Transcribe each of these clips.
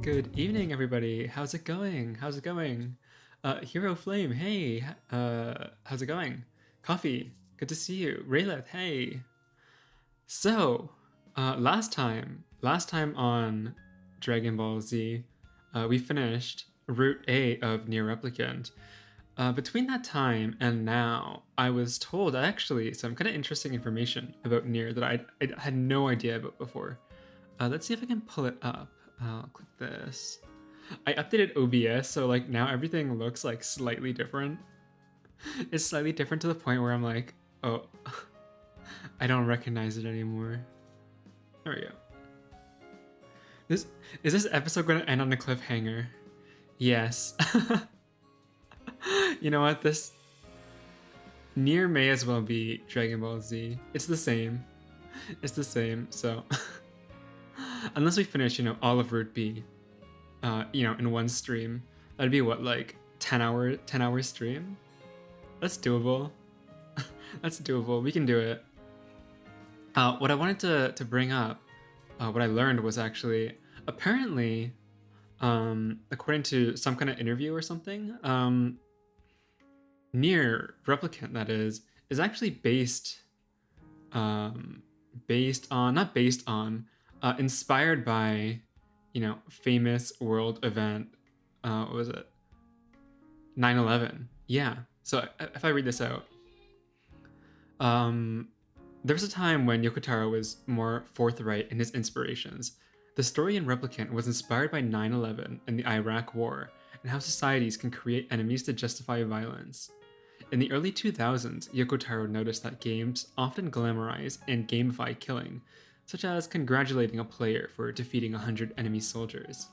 Good evening, everybody. How's it going? How's it going? Hero Flame, hey. How's it going? Coffee, good to see you. Rayleth, hey. So, last time on Dragon Ball Z, we finished Route A of NieR Replicant. Between that time and now, I was told actually some kind of interesting information about NieR that I had no idea about before. Let's see if I can pull it up. I'll click this. I updated OBS, so like now everything looks like slightly different. It's slightly different to the point where I'm like, oh, I don't recognize it anymore. There we go. Is this episode going to end on a cliffhanger? Yes. You know what? This NieR may as well be Dragon Ball Z. It's the same. It's the same. So unless we finish, all of Route B, in one stream, that'd be what, like 10 hour stream? That's doable. That's doable. We can do it. What I wanted to bring up, what I learned was actually, apparently, according to some kind of interview or something, NieR Replicant, that is actually inspired by, famous world event. What was it? 9/11. Yeah. So if I read this out, there was a time when Yoko Taro was more forthright in his inspirations. The story in Replicant was inspired by 9/11 and the Iraq War, and how societies can create enemies to justify violence. In the early 2000s, Yoko Taro noticed that games often glamorize and gamify killing, such as congratulating a player for defeating 100 enemy soldiers.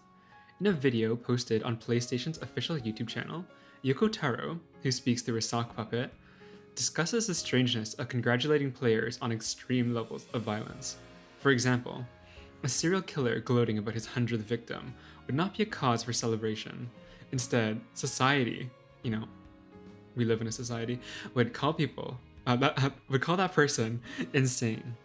In a video posted on PlayStation's official YouTube channel, Yoko Taro, who speaks through a sock puppet, discusses the strangeness of congratulating players on extreme levels of violence. For example, a serial killer gloating about his 100th victim would not be a cause for celebration. Instead, society, we live in a society, would call that person insane.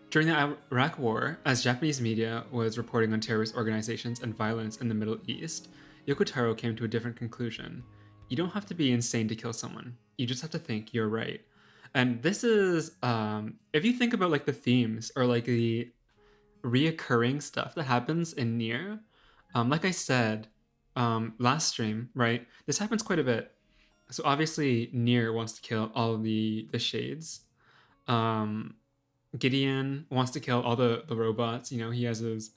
During the Iraq War, as Japanese media was reporting on terrorist organizations and violence in the Middle East, Yoko Taro came to a different conclusion. You don't have to be insane to kill someone. You just have to think you're right. And this is, if you think about like the themes or like the reoccurring stuff that happens in NieR, like I said last stream, right? This happens quite a bit. So obviously NieR wants to kill all of the shades. Gideon wants to kill all the robots. He has his,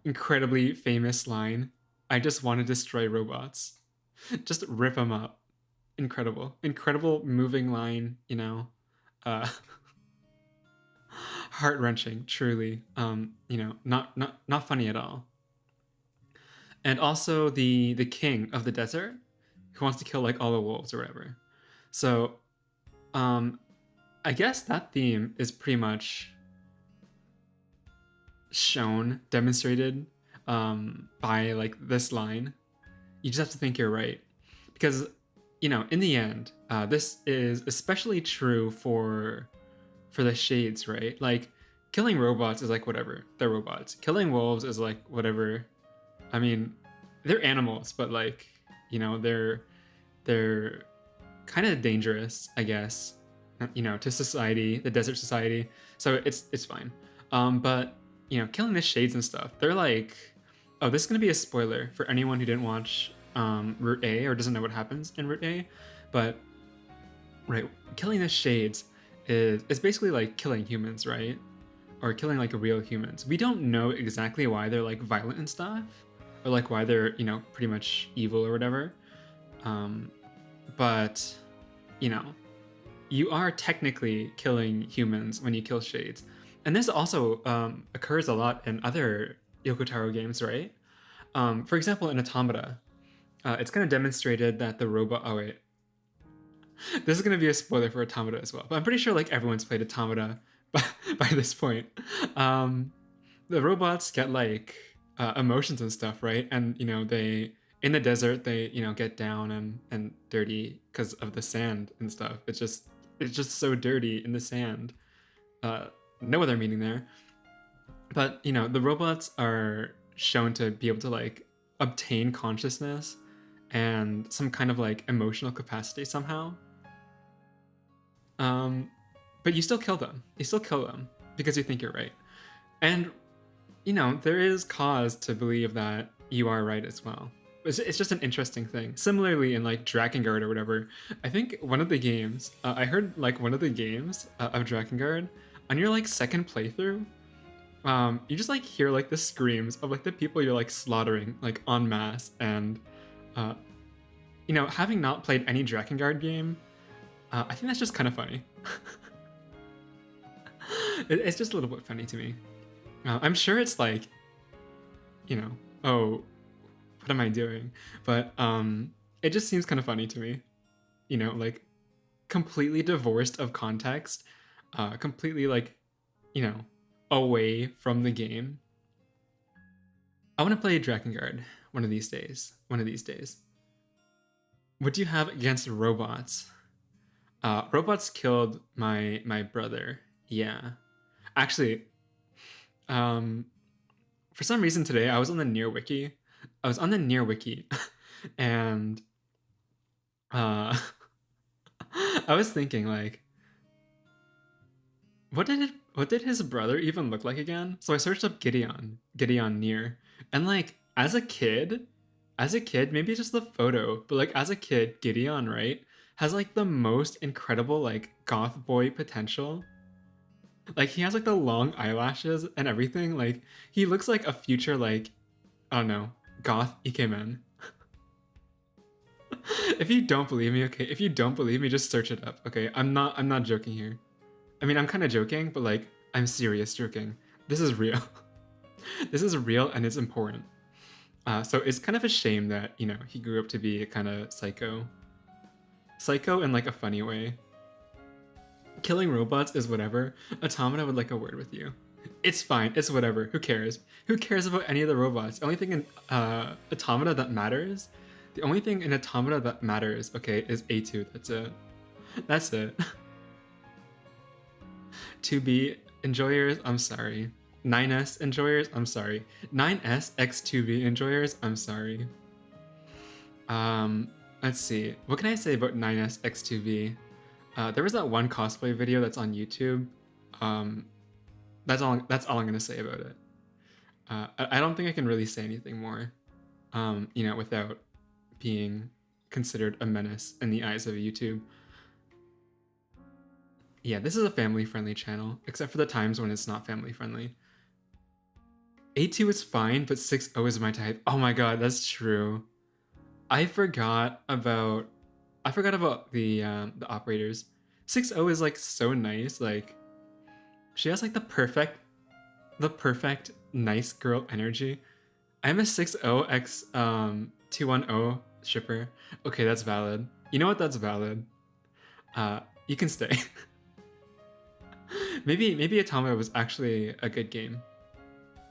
incredibly famous line, "I just want to destroy robots." Just rip them up. Incredible moving line, heart-wrenching, truly. Not funny at all. And also the king of the desert, who wants to kill like all the wolves or whatever. So I guess that theme is pretty much demonstrated by like this line. You just have to think you're right. Because, in the end, this is especially true for the shades, right? Like, killing robots is like whatever. They're robots. Killing wolves is like whatever. I mean, they're animals, but like, they're kind of dangerous, I guess, to society, the desert society. So it's fine. But, killing the shades and stuff, they're like, oh, this is going to be a spoiler for anyone who didn't watch Route A or doesn't know what happens in Route A. But, right, killing the shades is basically like killing humans, right? Or killing like real humans. We don't know exactly why they're like violent and stuff, or like why they're, pretty much evil or whatever. But, you are technically killing humans when you kill shades. And this also occurs a lot in other Yoko Taro games, right? For example, in Automata, it's kind of demonstrated that the robot... Oh, wait. This is going to be a spoiler for Automata as well. But I'm pretty sure like everyone's played Automata by this point. The robots get like emotions and stuff, right? And, they... In the desert, they, get down and dirty because of the sand and stuff. It's just so dirty in the sand. No other meaning there. But you know, the robots are shown to be able to like obtain consciousness and some kind of like emotional capacity somehow. Um, but you still kill them. You still kill them because you think you're right. And you know, there is cause to believe that you are right as well. It's just an interesting thing. Similarly, in like Drakengard or whatever, I think one of the games, I heard like one of the games of Drakengard, on your like second playthrough, you just like hear like the screams of like the people you're like slaughtering like en masse, and uh, you know, having not played any Drakengard game, I think that's just kind of funny. It's just a little bit funny to me. I'm sure it's like, you know, oh, what am I doing? But it just seems kind of funny to me. You know, like completely divorced of context, completely like, you know, away from the game. I want to play Drakengard one of these days. One of these days. What do you have against robots? Robots killed my brother. Yeah, actually, um, for some reason today I was on the NieR wiki. I was on the NieR wiki, and uh, I was thinking like, what did his brother even look like again? So I searched up Gideon NieR, and like as a kid, maybe just the photo, but like as a kid, Gideon, right, has like the most incredible like goth boy potential. Like he has like the long eyelashes and everything. Like he looks like a future like, I don't know, goth ikemen. If you don't believe me, okay, if you don't believe me, just search it up. Okay, I'm not joking here. I mean, I'm kind of joking, but like I'm serious joking. This is real. This is real and it's important. So it's kind of a shame that, you know, he grew up to be a kind of psycho. Psycho in like a funny way. Killing robots is whatever. Automata would like a word with you. It's fine. It's whatever. Who cares? Who cares about any of the robots? The only thing in Automata that matters, the only thing in Automata that matters, okay, is A2. That's it. That's it. 2B enjoyers, I'm sorry. 9S enjoyers, I'm sorry. 9S X2B enjoyers, I'm sorry. Let's see. What can I say about 9S X2B? There was that one cosplay video that's on YouTube. That's all I'm gonna say about it. I don't think I can really say anything more. You know, without being considered a menace in the eyes of YouTube. Yeah, this is a family-friendly channel, except for the times when it's not family-friendly. A2 is fine, but 6-0 is my type. Oh my god, that's true. I forgot about the operators. 6-0 is like so nice. Like she has like the perfect nice girl energy. I'm a 6-0 x 210 shipper. Okay, that's valid. You know what? That's valid. You can stay. maybe Automata was actually a good game.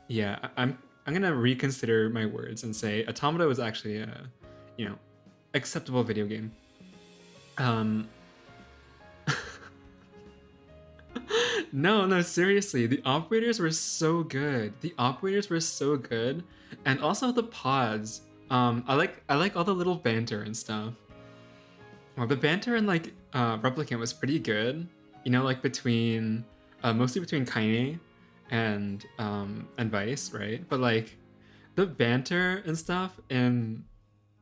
Yeah, I'm gonna reconsider my words and say Automata was actually a, you know, acceptable video game. No, seriously, the operators were so good. The operators were so good, and also the pods. I like all the little banter and stuff. Well, the banter in like Replicant was pretty good. You know, like between mostly between Kaine and Vice, right? But like the banter and stuff in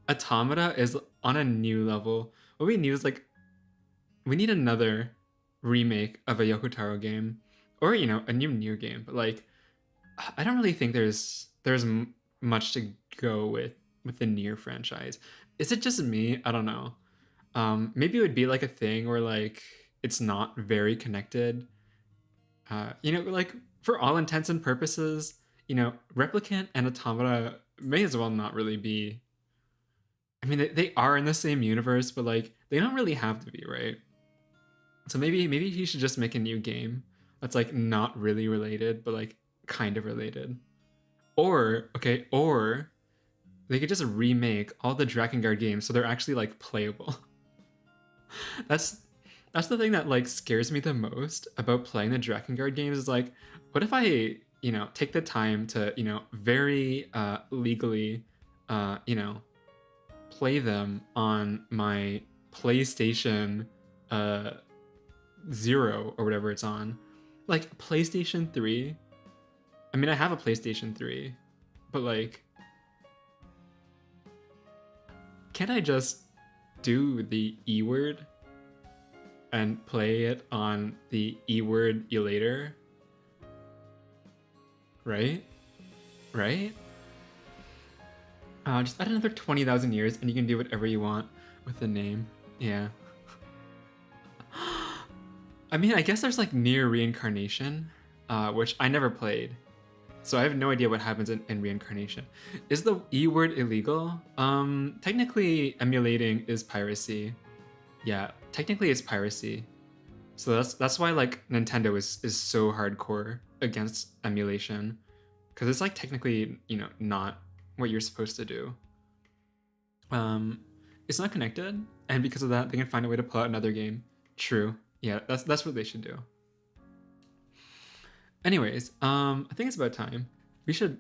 Automata is on a new level. What we need is like we need another remake of a Yokotaro game, or you know, a new NieR game. But like, I don't really think there's much to go with the NieR franchise. Is it just me? I don't know. Maybe it would be like a thing where like it's not very connected. You know, like for all intents and purposes, you know, Replicant and Automata may as well not really be. I mean, they are in the same universe, but like they don't really have to be, right? So maybe he should just make a new game that's like not really related, but like kind of related. Or okay, or they could just remake all the Drakengard games so they're actually like playable. that's that's the thing that like scares me the most about playing the Drakengard games is like, what if I take the time to, very legally, play them on my PlayStation 0 or whatever it's on. Like, PlayStation 3. I mean, I have a PlayStation 3, but like, can't I just do the E word and play it on the E word elator? Right? Right? Just add another 20,000 years and you can do whatever you want with the name. Yeah. I mean, I guess there's like NieR Reincarnation, which I never played. So I have no idea what happens in Reincarnation. Is the E word illegal? Technically emulating is piracy. Yeah, technically it's piracy. So that's why like Nintendo is so hardcore against emulation. Because it's like technically, not what you're supposed to do. It's not connected, and because of that, they can find a way to pull out another game. True. Yeah, that's what they should do. Anyways, I think it's about time. We should,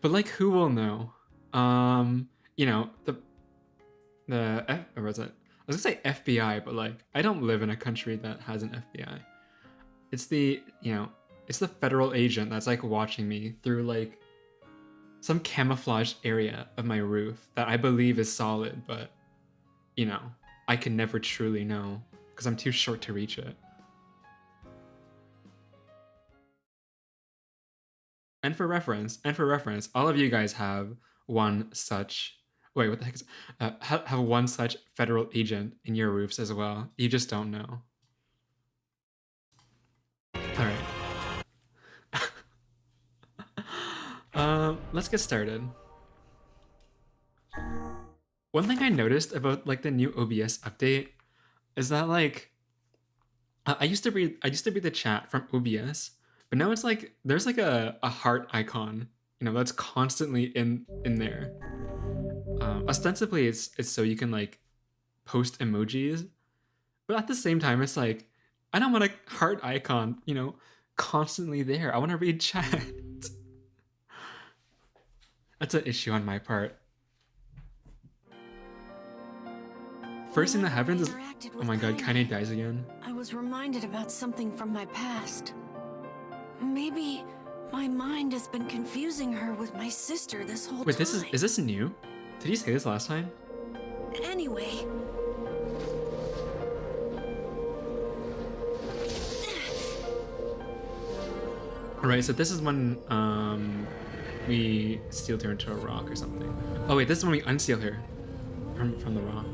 but like, who will know? Or was it? I was gonna say FBI, but like, I don't live in a country that has an FBI. It's the, it's the federal agent that's like watching me through like some camouflaged area of my roof that I believe is solid, but I can never truly know because I'm too short to reach it. And for reference, all of you guys have one such. Wait, what the heck is? Have one such federal agent in your roofs as well. You just don't know. All right. Let's get started. One thing I noticed about like the new OBS update is that like I used to read the chat from OBS, but now it's like there's like a heart icon, that's constantly in there. Ostensibly, it's so you can like post emojis, but at the same time, it's like I don't want a heart icon, constantly there. I want to read chat. That's an issue on my part. First thing that happens is, oh my god, Kaine dies again. I was reminded about something from my past. Maybe my mind has been confusing her with my sister this whole time. Wait, is this new? Did you say this last time? Anyway. Alright, so this is when we sealed her into a rock or something. Oh wait, this is when we unseal her from the rock.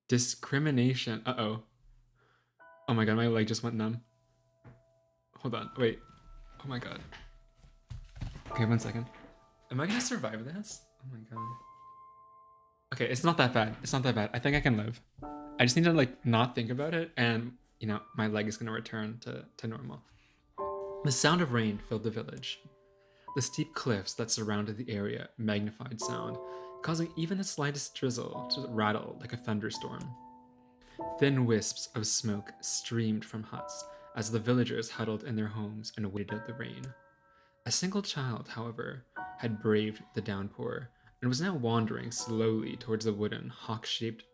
Discrimination. Uh-oh. Oh my god, my leg just went numb. Hold on, wait. Oh my god. Okay, 1 second. Am I gonna survive this? Oh my god. Okay, it's not that bad. It's not that bad. I think I can live. I just need to like not think about it and, my leg is gonna return to normal. The sound of rain filled the village. The steep cliffs that surrounded the area magnified sound, causing even the slightest drizzle to rattle like a thunderstorm. Thin wisps of smoke streamed from huts as the villagers huddled in their homes and waited out the rain. A single child, however, had braved the downpour and was now wandering slowly towards the wooden hawk-shaped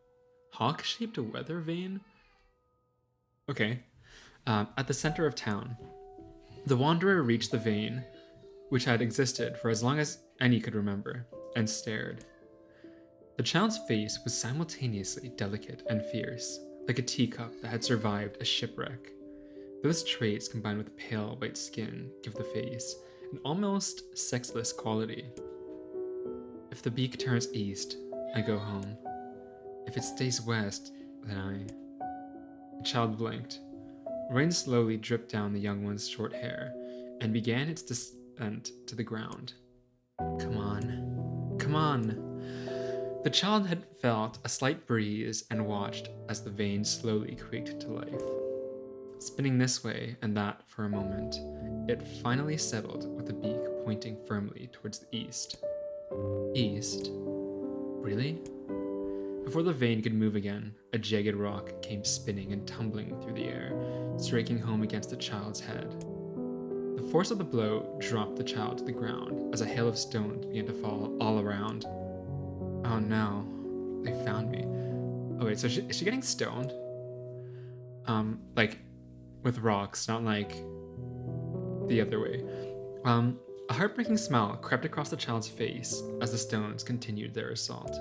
weather vane? Okay. At the center of town. The wanderer reached the vane, which had existed for as long as any could remember, and stared. The child's face was simultaneously delicate and fierce, like a teacup that had survived a shipwreck. Those traits combined with pale white skin give the face an almost sexless quality. If the beak turns east, I go home. If it stays west, then I... The child blinked. Rain slowly dripped down the young one's short hair and began its descent to the ground. Come on. Come on. The child had felt a slight breeze and watched as the vein slowly quaked to life. Spinning this way and that for a moment, it finally settled with the beak pointing firmly towards the east. East? Really? Before the vein could move again, a jagged rock came spinning and tumbling through the air, striking home against the child's head. The force of the blow dropped the child to the ground as a hail of stones began to fall all around. Oh no, they found me. Oh wait, so is she getting stoned? Like with rocks, not like the other way. A heartbreaking smile crept across the child's face as the stones continued their assault.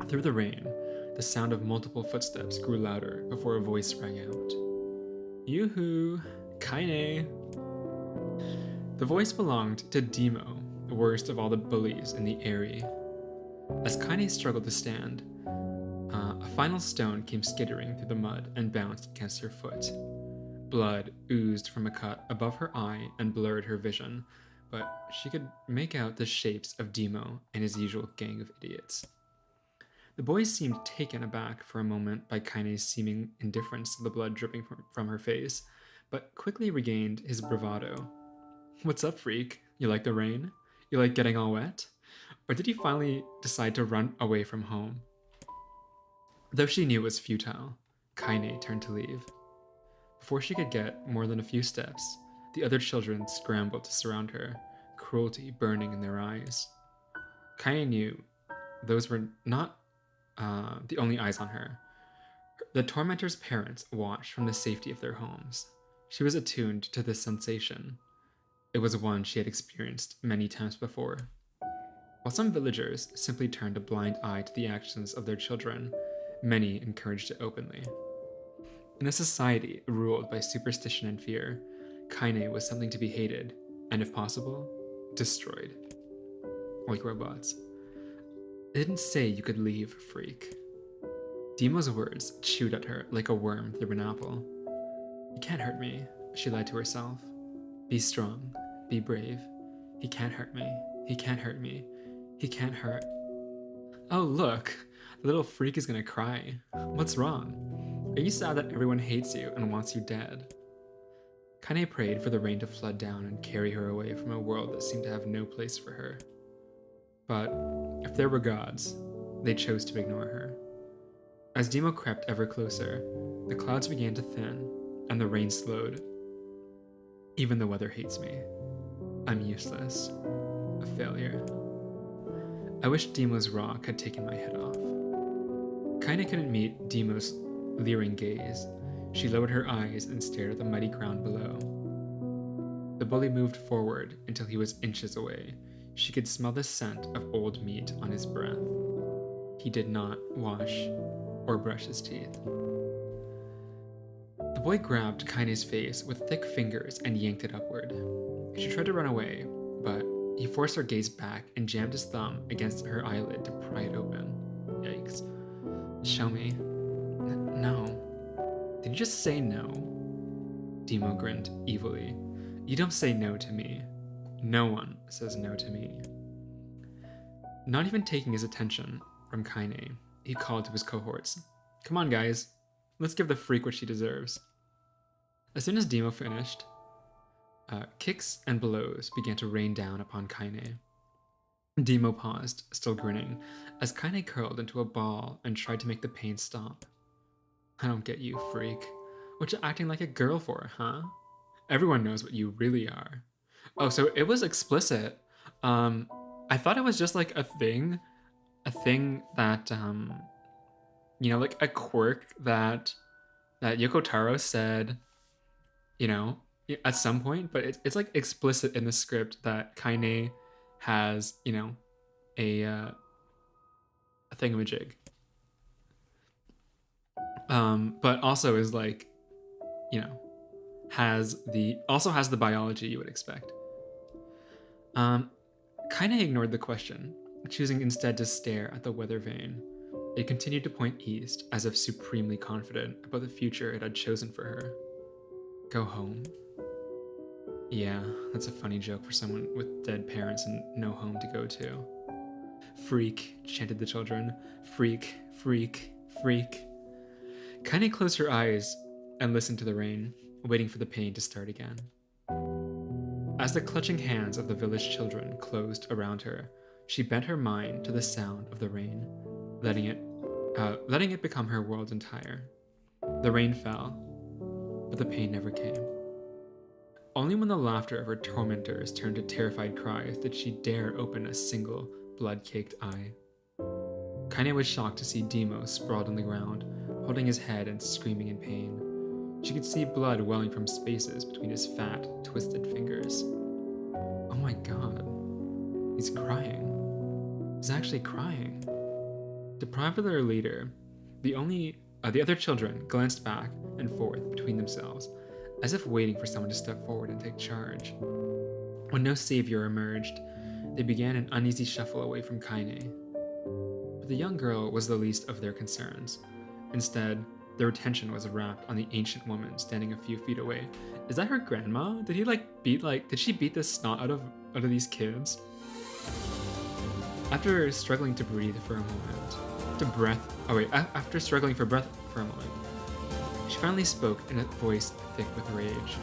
Through the rain, the sound of multiple footsteps grew louder before a voice rang out. Yoo-hoo, Kaine. The voice belonged to Demo, the worst of all the bullies in the area. As Kaine struggled to stand, a final stone came skittering through the mud and bounced against her foot. Blood oozed from a cut above her eye and blurred her vision, but she could make out the shapes of Demo and his usual gang of idiots. The boy seemed taken aback for a moment by Kaine's seeming indifference to the blood dripping from her face, but quickly regained his bravado. What's up, freak? You like the rain? You like getting all wet? Or did you finally decide to run away from home? Though she knew it was futile, Kaine turned to leave. Before she could get more than a few steps, the other children scrambled to surround her, cruelty burning in their eyes. Kaine knew those were not the only eyes on her. The tormentor's parents watched from the safety of their homes. She was attuned to this sensation. It was one she had experienced many times before. While some villagers simply turned a blind eye to the actions of their children, many encouraged it openly. In a society ruled by superstition and fear, Kaine was something to be hated, and if possible, destroyed. Like robots. It didn't say you could leave, freak. Demo's words chewed at her like a worm through an apple. You can't hurt me, she lied to herself. Be strong, be brave. He can't hurt me, he can't hurt me, he can't hurt. Oh look, the little freak is gonna cry. What's wrong? Are you sad that everyone hates you and wants you dead? Kaine prayed for the rain to flood down and carry her away from a world that seemed to have no place for her. But if there were gods, they chose to ignore her. As Demo crept ever closer, the clouds began to thin, and the rain slowed. Even the weather hates me. I'm useless. A failure. I wish Demo's rock had taken my head off. Kaine couldn't meet Demo's leering gaze. She lowered her eyes and stared at the muddy ground below. The bully moved forward until he was inches away. She could smell the scent of old meat on his breath. He did not wash or brush his teeth. The boy grabbed Kaine's face with thick fingers and yanked it upward. She tried to run away, but he forced her gaze back and jammed his thumb against her eyelid to pry it open. Yikes. Show me. No. Did you just say no? Demo grinned evilly. You don't say no to me. No one says no to me. Not even taking his attention from Kaine, he called to his cohorts. Come on, guys. Let's give the freak what she deserves. As soon as Demo finished, kicks and blows began to rain down upon Kaine. Demo paused, still grinning, as Kaine curled into a ball and tried to make the pain stop. I don't get you, freak. What you acting like a girl for, huh? Everyone knows what you really are. Oh, so it was explicit. I thought it was just like a thing that, you know, like a quirk that Yoko Taro said, you know, at some point, but it's like explicit in the script that Kaine has, you know, a thingamajig. But also is like, you know, has the biology you would expect. Kaine ignored the question, choosing instead to stare at the weather vane. It continued to point east, as if supremely confident about the future it had chosen for her. Go home? Yeah, that's a funny joke for someone with dead parents and no home to go to. Freak, chanted the children. Freak, freak, freak. Kaine closed her eyes and listened to the rain, waiting for the pain to start again. As the clutching hands of the village children closed around her, she bent her mind to the sound of the rain, letting it letting it become her world entire. The rain fell, but the pain never came. Only when the laughter of her tormentors turned to terrified cries did she dare open a single blood-caked eye. Kaine was shocked to see Demo sprawled on the ground, holding his head and screaming in pain. She could see blood welling from spaces between his fat, twisted fingers. Oh my god. He's crying. He's actually crying. Deprived of their leader, the other children glanced back and forth between themselves, as if waiting for someone to step forward and take charge. When no savior emerged, they began an uneasy shuffle away from Kaine. But the young girl was the least of their concerns. Instead, their attention was wrapped on the ancient woman standing a few feet away. Is that her grandma? Did she beat the snot out of these kids? After struggling to breathe for a moment, after struggling for breath for a moment, she finally spoke in a voice thick with rage.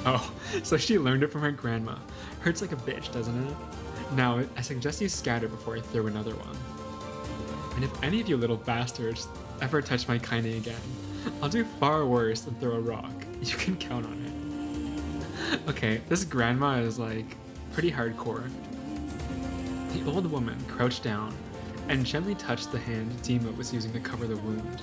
Oh, so she learned it from her grandma. Hurts like a bitch, doesn't it? Now, I suggest you scatter before I throw another one. And if any of you little bastards ever touch my Kaine again, I'll do far worse than throw a rock. You can count on it. Okay, this grandma is like pretty hardcore. The old woman crouched down and gently touched the hand Demo was using to cover the wound.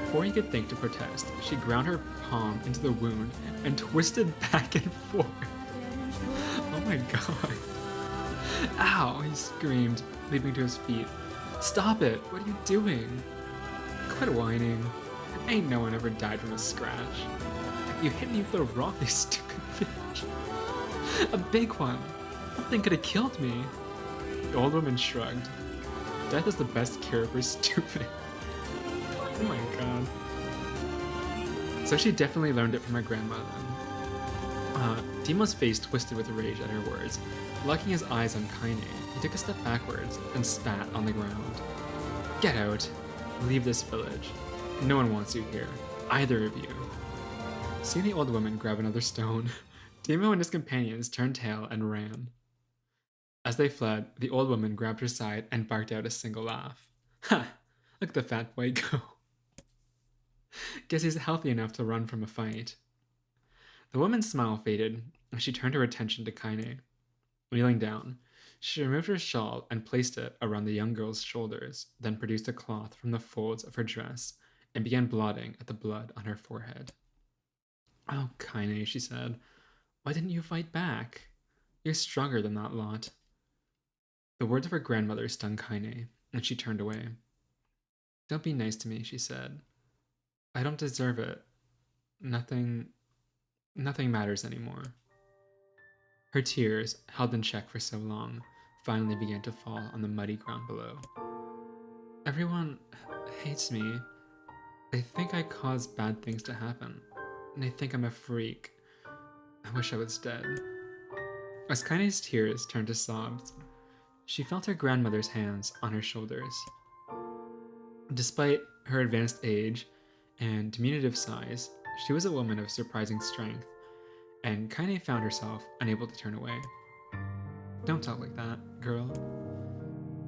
Before he could think to protest, she ground her palm into the wound and twisted back and forth. Oh my god. Ow, he screamed, leaping to his feet. Stop it, what are you doing? Quit whining. Ain't no one ever died from a scratch. You hit me with a rock, you stupid bitch. A big one. Nothing could have killed me. The old woman shrugged. Death is the best cure for stupid. Oh my god. So she definitely learned it from her grandma then. Demo's face twisted with rage at her words. Locking his eyes on Kaine, he took a step backwards and spat on the ground. Get out. Leave this village. No one wants you here. Either of you. Seeing the old woman grab another stone, Demo and his companions turned tail and ran. As they fled, the old woman grabbed her side and barked out a single laugh. Ha! Look at the fat boy go. Guess he's healthy enough to run from a fight. The woman's smile faded, and she turned her attention to Kaine. Kneeling down, she removed her shawl and placed it around the young girl's shoulders, then produced a cloth from the folds of her dress and began blotting at the blood on her forehead. Oh, Kaine, she said, why didn't you fight back? You're stronger than that lot. The words of her grandmother stung Kaine, and she turned away. Don't be nice to me, she said. I don't deserve it. Nothing matters anymore. Her tears, held in check for so long, finally began to fall on the muddy ground below. Everyone hates me. They think I caused bad things to happen, and they think I'm a freak. I wish I was dead. As Kaine's tears turned to sobs, she felt her grandmother's hands on her shoulders. Despite her advanced age and diminutive size, she was a woman of surprising strength, and Kaine found herself unable to turn away. Don't talk like that, girl.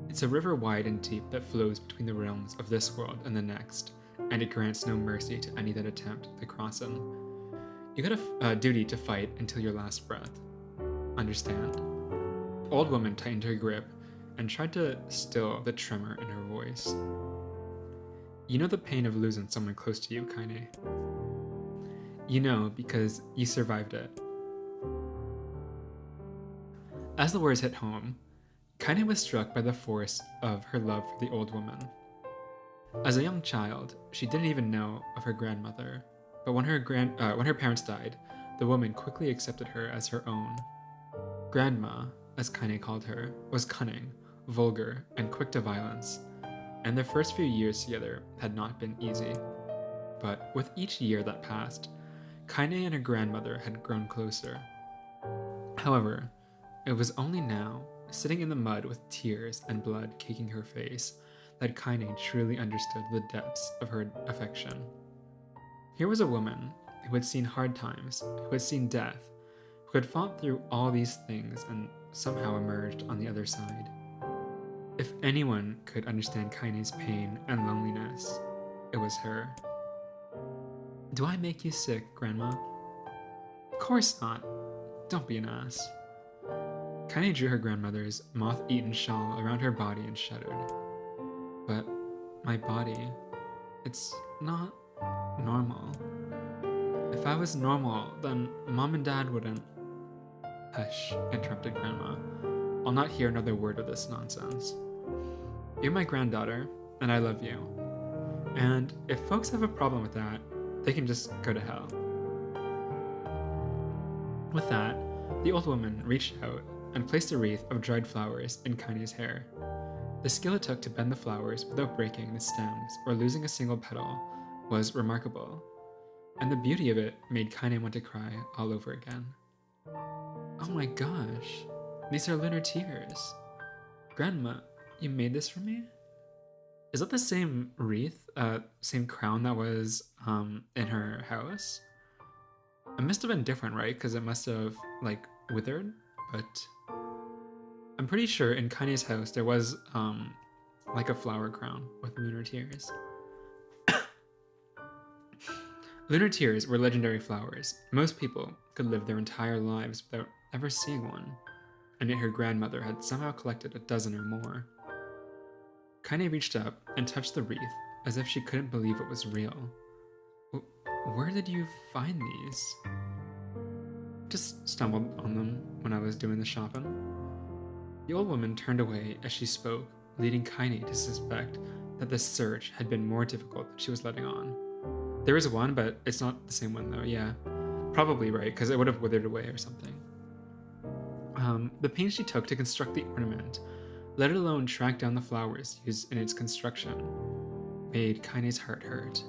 It's a river wide and deep that flows between the realms of this world and the next, and it grants no mercy to any that attempt to cross them. You got a duty to fight until your last breath. Understand? The old woman tightened her grip and tried to still the tremor in her voice. You know the pain of losing someone close to you, Kaine. You know because you survived it. As the words hit home, Kaine was struck by the force of her love for the old woman. As a young child, she didn't even know of her grandmother, but when her parents died, the woman quickly accepted her as her own. Grandma, as Kaine called her, was cunning, vulgar, and quick to violence, and their first few years together had not been easy. But with each year that passed, Kaine and her grandmother had grown closer. However, it was only now, sitting in the mud with tears and blood caking her face, that Kaine truly understood the depths of her affection. Here was a woman who had seen hard times, who had seen death, who had fought through all these things and somehow emerged on the other side. If anyone could understand Kaine's pain and loneliness, it was her. Do I make you sick, Grandma? Of course not. Don't be an ass. Kaine drew her grandmother's moth-eaten shawl around her body and shuddered. But my body, it's not normal. If I was normal, then Mom and Dad wouldn't... Hush, interrupted Grandma. I'll not hear another word of this nonsense. You're my granddaughter, and I love you. And if folks have a problem with that, they can just go to hell. With that, the old woman reached out and placed a wreath of dried flowers in Kaine's hair. The skill it took to bend the flowers without breaking the stems or losing a single petal was remarkable, and the beauty of it made Kaine want to cry all over again. Oh my gosh, these are lunar tears. Grandma, you made this for me? Is that the same wreath, same crown that was in her house? It must have been different, right? Because it must have, like, withered, but I'm pretty sure in Kaine's house there was, like a flower crown with lunar tears. Lunar tears were legendary flowers. Most people could live their entire lives without ever seeing one, and yet her grandmother had somehow collected a dozen or more. Kaine reached up and touched the wreath as if she couldn't believe it was real. Where did you find these? Just stumbled on them when I was doing the shopping. The old woman turned away as she spoke, leading Kaine to suspect that the search had been more difficult than she was letting on. There is one, but it's not the same one though, yeah. Probably right, because it would have withered away or something. The pains she took to construct the ornament, let alone track down the flowers used in its construction, made Kaine's heart hurt.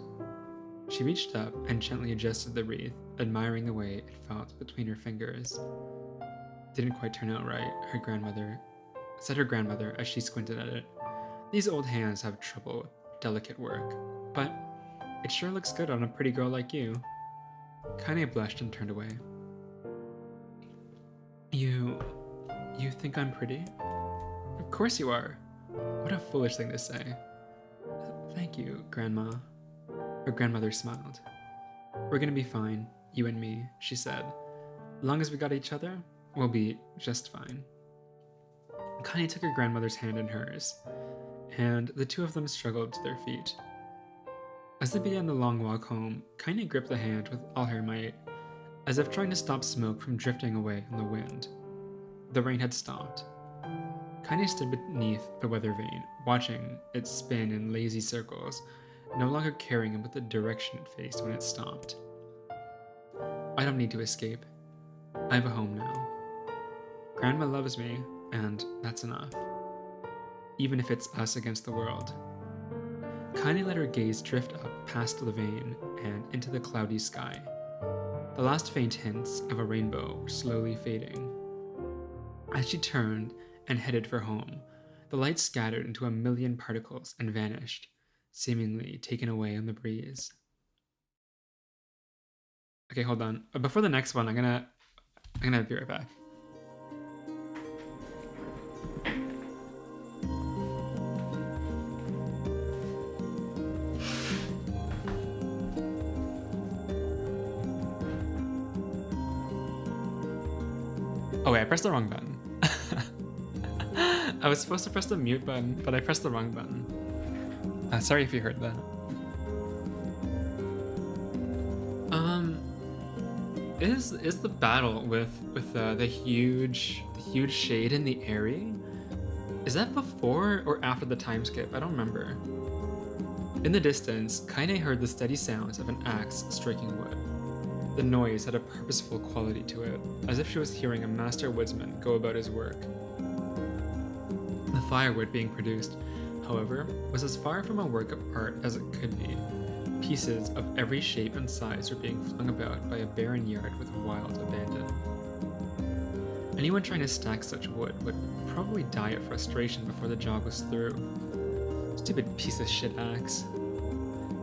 She reached up and gently adjusted the wreath, admiring the way it felt between her fingers. Didn't quite turn out right, said her grandmother as she squinted at it. These old hands have trouble with delicate work, but it sure looks good on a pretty girl like you. Kaine blushed and turned away. You think I'm pretty? Of course you are. What a foolish thing to say. Thank you, Grandma. Her grandmother smiled. We're gonna be fine, you and me, she said. Long as we got each other, we'll be just fine. Kaine took her grandmother's hand in hers, and the two of them struggled to their feet. As they began the long walk home, Kaine gripped the hand with all her might, as if trying to stop smoke from drifting away in the wind. The rain had stopped. Kaine stood beneath the weather vane, watching it spin in lazy circles, no longer caring about the direction it faced when it stopped. I don't need to escape. I have a home now. Grandma loves me, and that's enough. Even if it's us against the world. Kaine let her gaze drift up past the vane and into the cloudy sky. The last faint hints of a rainbow were slowly fading. As she turned and headed for home, the light scattered into a million particles and vanished, seemingly taken away in the breeze. Okay, hold on. Before the next one, I'm gonna be right back. Oh wait, I pressed the wrong button. I was supposed to press the mute button, but I pressed the wrong button. Sorry if you heard that. Is the battle with the huge shade in the Airy? Is that before or after the time skip? I don't remember. In the distance, Kaine heard the steady sounds of an axe striking wood. The noise had a purposeful quality to it, as if she was hearing a master woodsman go about his work. The firewood being produced, however, was as far from a work of art as it could be. Pieces of every shape and size were being flung about by a barren yard with wild abandon. Anyone trying to stack such wood would probably die of frustration before the job was through. Stupid piece of shit axe.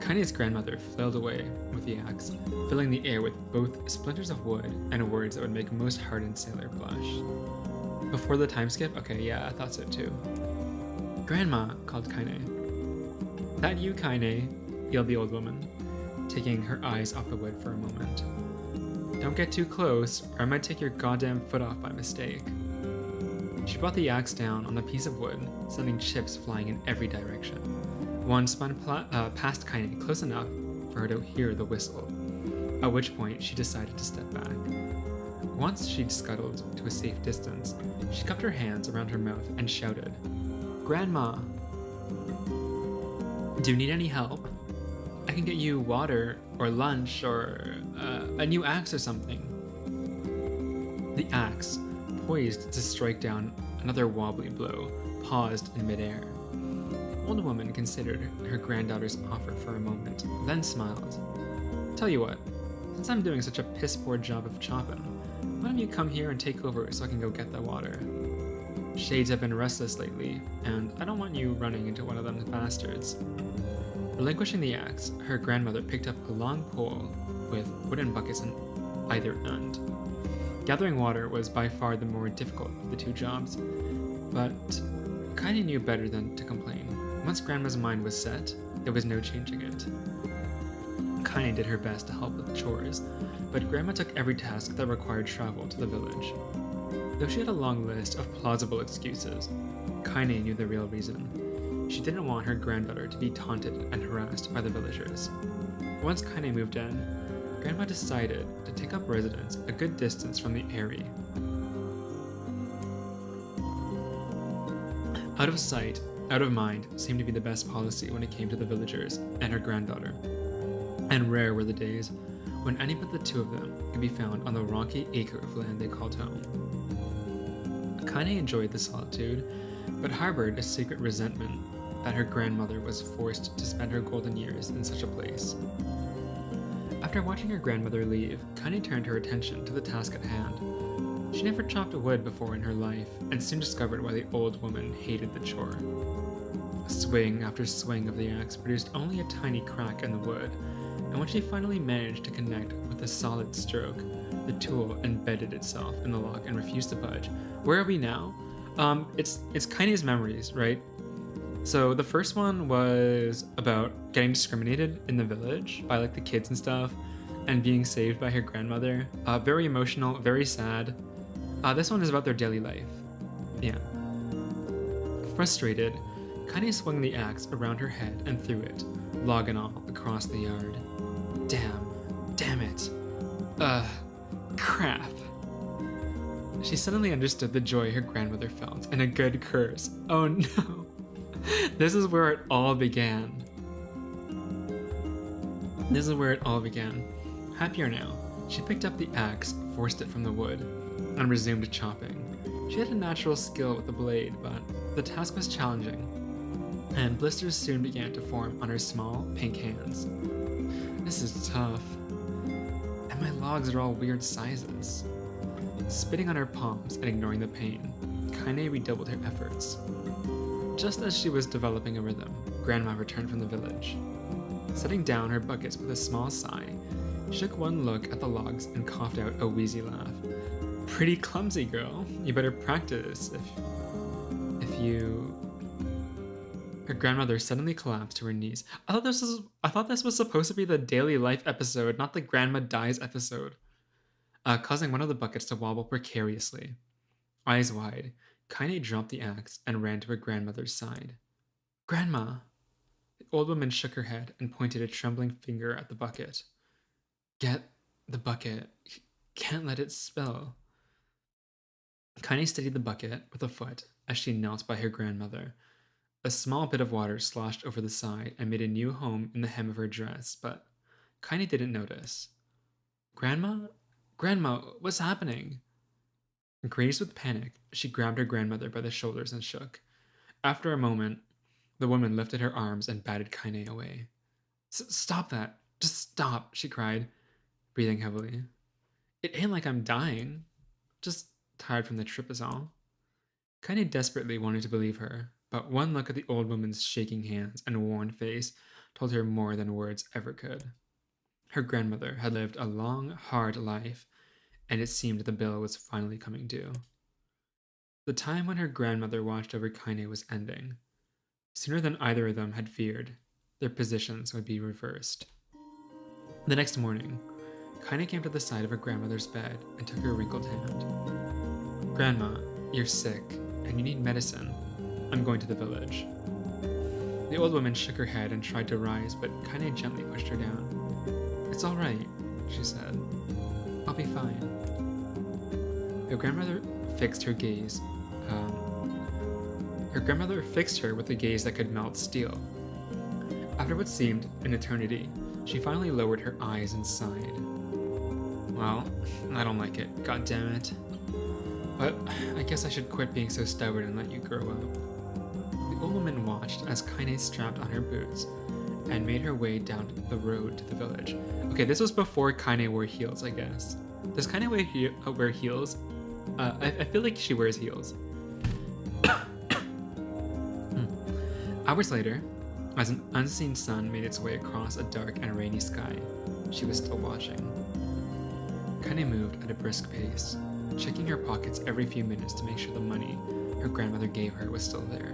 Kaine's grandmother flailed away with the axe, filling the air with both splinters of wood and words that would make most hardened sailor blush. Before the time skip? Okay, yeah, I thought so too. Grandma, called Kaine. That you, Kaine? Yelled the old woman, taking her eyes off the wood for a moment. Don't get too close, or I might take your goddamn foot off by mistake. She brought the axe down on the piece of wood, sending chips flying in every direction. One spun past Kaine close enough for her to hear the whistle, at which point she decided to step back. Once she'd scuttled to a safe distance, she cupped her hands around her mouth and shouted, Grandma! Do you need any help? I can get you water, or lunch, or a new axe or something. The axe, poised to strike down another wobbly blow, paused in midair. The old woman considered her granddaughter's offer for a moment, then smiled. Tell you what, since I'm doing such a piss-poor job of chopping, why don't you come here and take over so I can go get the water? Shades have been restless lately, and I don't want you running into one of them bastards. Relinquishing the axe, her grandmother picked up a long pole with wooden buckets on either end. Gathering water was by far the more difficult of the two jobs, but Kaine knew better than to complain. Once Grandma's mind was set, there was no changing it. Kaine did her best to help with chores, but Grandma took every task that required travel to the village. Though she had a long list of plausible excuses, Kaine knew the real reason. She didn't want her granddaughter to be taunted and harassed by the villagers. Once Kaine moved in, Grandma decided to take up residence a good distance from the Eyrie. Out of sight, out of mind seemed to be the best policy when it came to the villagers and her granddaughter. And rare were the days when any but the two of them could be found on the rocky acre of land they called home. Kaine enjoyed the solitude, but harbored a secret resentment that her grandmother was forced to spend her golden years in such a place. After watching her grandmother leave, Kaine turned her attention to the task at hand. She never chopped wood before in her life, and soon discovered why the old woman hated the chore. Swing after swing of the axe produced only a tiny crack in the wood, and when she finally managed to connect with a solid stroke, the tool embedded itself in the lock and refused to budge. Where are we now? It's Kaine's memories, right? So the first one was about getting discriminated in the village by like the kids and stuff, and being saved by her grandmother. Very emotional, very sad. This one is about their daily life. Yeah. Frustrated, Kaine swung the axe around her head and threw it, log and all, across the yard. Damn it. Crap. She suddenly understood the joy her grandmother felt, and a good curse. Oh no. This is where it all began. Happier now, she picked up the axe, forced it from the wood, and resumed chopping. She had a natural skill with the blade, but the task was challenging, and blisters soon began to form on her small, pink hands. This is tough. And my logs are all weird sizes. Spitting on her palms and ignoring the pain, Kaine redoubled her efforts. Just as she was developing a rhythm, Grandma returned from the village. Setting down her buckets with a small sigh, she took one look at the logs and coughed out a wheezy laugh. Pretty clumsy, girl. You better practice if you... Her grandmother suddenly collapsed to her knees. I thought this was supposed to be the daily life episode, not the grandma dies episode. Causing one of the buckets to wobble precariously. Eyes wide, Kaine dropped the axe and ran to her grandmother's side. Grandma! The old woman shook her head and pointed a trembling finger at the bucket. Get the bucket. Can't let it spill. Kaine steadied the bucket with a foot as she knelt by her grandmother. A small bit of water sloshed over the side and made a new home in the hem of her dress, but Kaine didn't notice. Grandma? Grandma, what's happening? Crazed with panic, she grabbed her grandmother by the shoulders and shook. After a moment, the woman lifted her arms and batted Kaine away. Stop that! Just stop, she cried, breathing heavily. It ain't like I'm dying. Just tired from the trip is all. Kaine desperately wanted to believe her, but one look at the old woman's shaking hands and worn face told her more than words ever could. Her grandmother had lived a long, hard life, and it seemed the bill was finally coming due. The time when her grandmother watched over Kaine was ending. Sooner than either of them had feared, their positions would be reversed. The next morning, Kaine came to the side of her grandmother's bed and took her wrinkled hand. "Grandma, you're sick, and you need medicine. I'm going to the village." The old woman shook her head and tried to rise, but Kaine gently pushed her down. "It's all right," she said. "I'll be fine." Her grandmother fixed her gaze. Her grandmother fixed her with a gaze that could melt steel. After what seemed an eternity, she finally lowered her eyes and sighed. "Well, I don't like it, god damn it. But I guess I should quit being so stubborn and let you grow up." The old woman watched as Kaine strapped on her boots and made her way down the road to the village. Okay, this was before Kaine wore heels, I guess. Does Kaine wear heels? I feel like she wears heels. Hours later, as an unseen sun made its way across a dark and rainy sky, she was still watching. Kaine moved at a brisk pace, checking her pockets every few minutes to make sure the money her grandmother gave her was still there.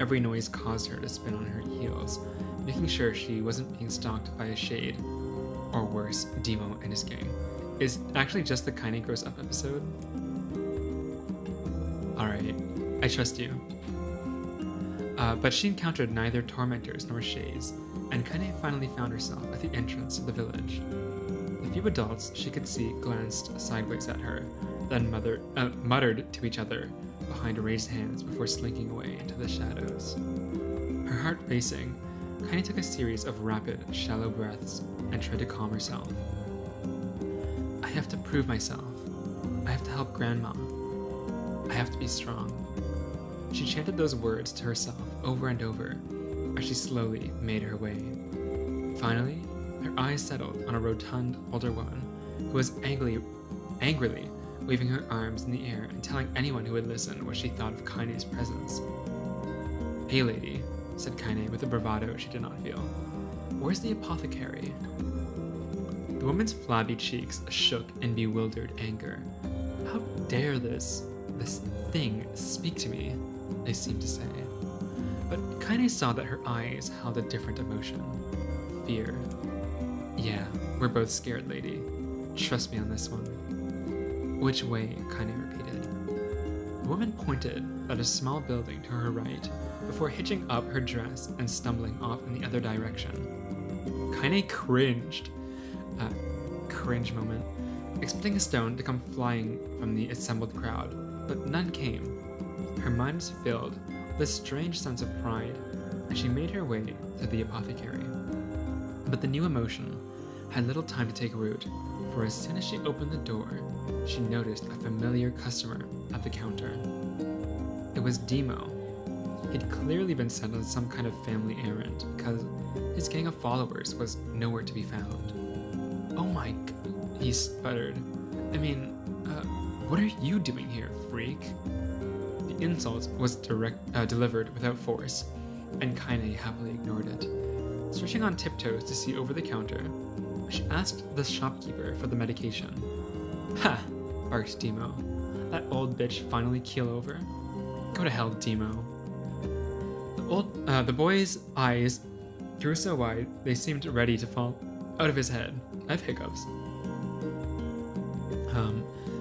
Every noise caused her to spin on her heels, making sure she wasn't being stalked by a shade, or worse, Demo and his gang. Is actually just the Kaine Grows Up episode? Alright, I trust you. But she encountered neither tormentors nor shades, and Kaine finally found herself at the entrance to the village. The few adults she could see glanced sideways at her, then muttered to each other behind raised hands before slinking away into the shadows. Her heart racing, Kaine took a series of rapid, shallow breaths and tried to calm herself. "I have to prove myself. I have to help Grandma. I have to be strong." She chanted those words to herself over and over as she slowly made her way. Finally, her eyes settled on a rotund older woman who was angrily waving her arms in the air and telling anyone who would listen what she thought of Kaine's presence. "Hey lady," said Kaine with a bravado she did not feel. "Where's the apothecary?" The woman's flabby cheeks shook in bewildered anger. "How dare this thing speak to me?" they seemed to say. But Kaine saw that her eyes held a different emotion. Fear. "Yeah, we're both scared, lady. Trust me on this one." "Which way?" Kaine repeated. The woman pointed at a small building to her right before hitching up her dress and stumbling off in the other direction. Kaine cringed. Cringe moment, expecting a stone to come flying from the assembled crowd, but none came. Her mind was filled with a strange sense of pride, and she made her way to the apothecary. But the new emotion had little time to take root, for as soon as she opened the door, she noticed a familiar customer at the counter. It was Demo. He'd clearly been sent on some kind of family errand, because his gang of followers was nowhere to be found. "Oh my g," he sputtered. What are you doing here, freak?" The insult was delivered without force, and Kaine happily ignored it. Stretching on tiptoes to see over the counter, she asked the shopkeeper for the medication. "Ha!" barked Demo. "That old bitch finally keel over? Go to hell, Demo." The boy's eyes grew so wide they seemed ready to fall out of his head. I have hiccups.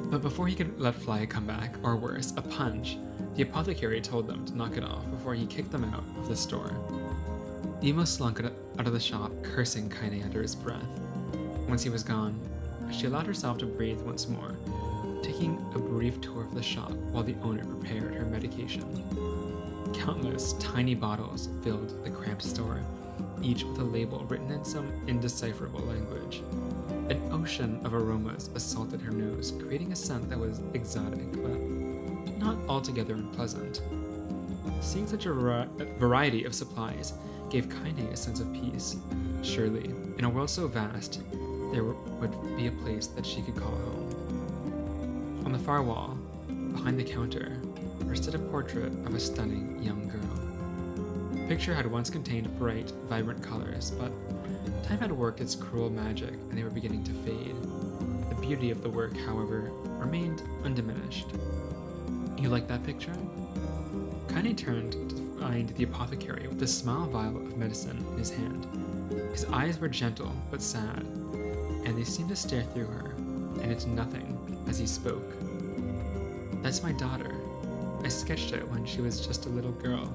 But before he could let fly a comeback, or worse, a punch, the apothecary told them to knock it off before he kicked them out of the store. Demo slunk out of the shop, cursing Kaine under his breath. Once he was gone, she allowed herself to breathe once more, taking a brief tour of the shop while the owner prepared her medication. Countless tiny bottles filled the cramped store, each with a label written in some indecipherable language. An ocean of aromas assaulted her nose, creating a scent that was exotic, but not altogether unpleasant. Seeing such a variety of supplies gave Kaine a sense of peace. Surely, in a world so vast, there would be a place that she could call home. On the far wall, behind the counter, rested a portrait of a stunning young girl. The picture had once contained bright, vibrant colors, but time had worked its cruel magic and they were beginning to fade. The beauty of the work, however, remained undiminished. "You like that picture?" Kaine turned behind the apothecary with a small vial of medicine in his hand. His eyes were gentle but sad, and they seemed to stare through her and into nothing as he spoke. "That's my daughter. I sketched it when she was just a little girl.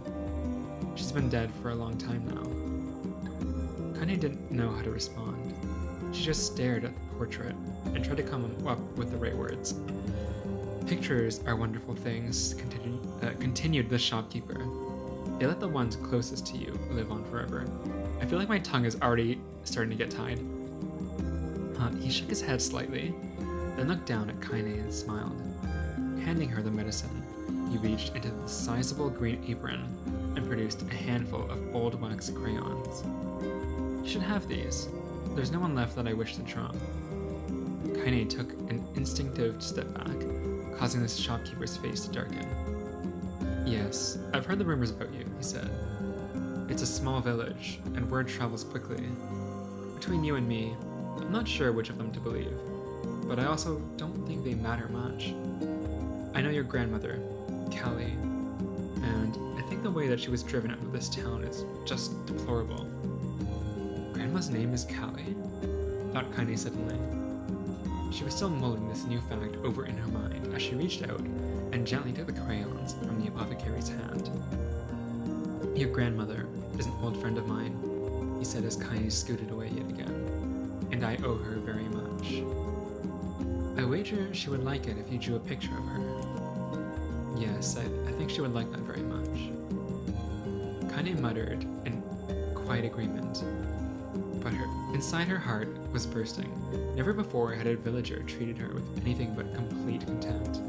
She's been dead for a long time now." Kaine didn't know how to respond. She just stared at the portrait and tried to come up with the right words. "Pictures are wonderful things," continued the shopkeeper. "They let the ones closest to you live on forever." I feel like my tongue is already starting to get tied. He shook his head slightly, then looked down at Kaine and smiled. Handing her the medicine, he reached into the sizable green apron and produced a handful of old wax crayons. "You should have these. There's no one left that I wish to draw." Kaine took an instinctive step back, causing the shopkeeper's face to darken. "Yes, I've heard the rumors about you," he said. "It's a small village, and word travels quickly. Between you and me, I'm not sure which of them to believe, but I also don't think they matter much. I know your grandmother, Callie, and I think the way that she was driven out of this town is just deplorable." "Grandma's name is Callie?" thought Kaine suddenly. She was still mulling this new fact over in her mind as she reached out and gently took the crayons from the apothecary's hand. "Your grandmother is an old friend of mine," he said as Kaine scooted away yet again, "and I owe her very much. I wager she would like it if you drew a picture of her." "Yes, I think she would like that very much." Kaine muttered in quiet agreement, but inside her heart was bursting. Never before had a villager treated her with anything but complete contempt.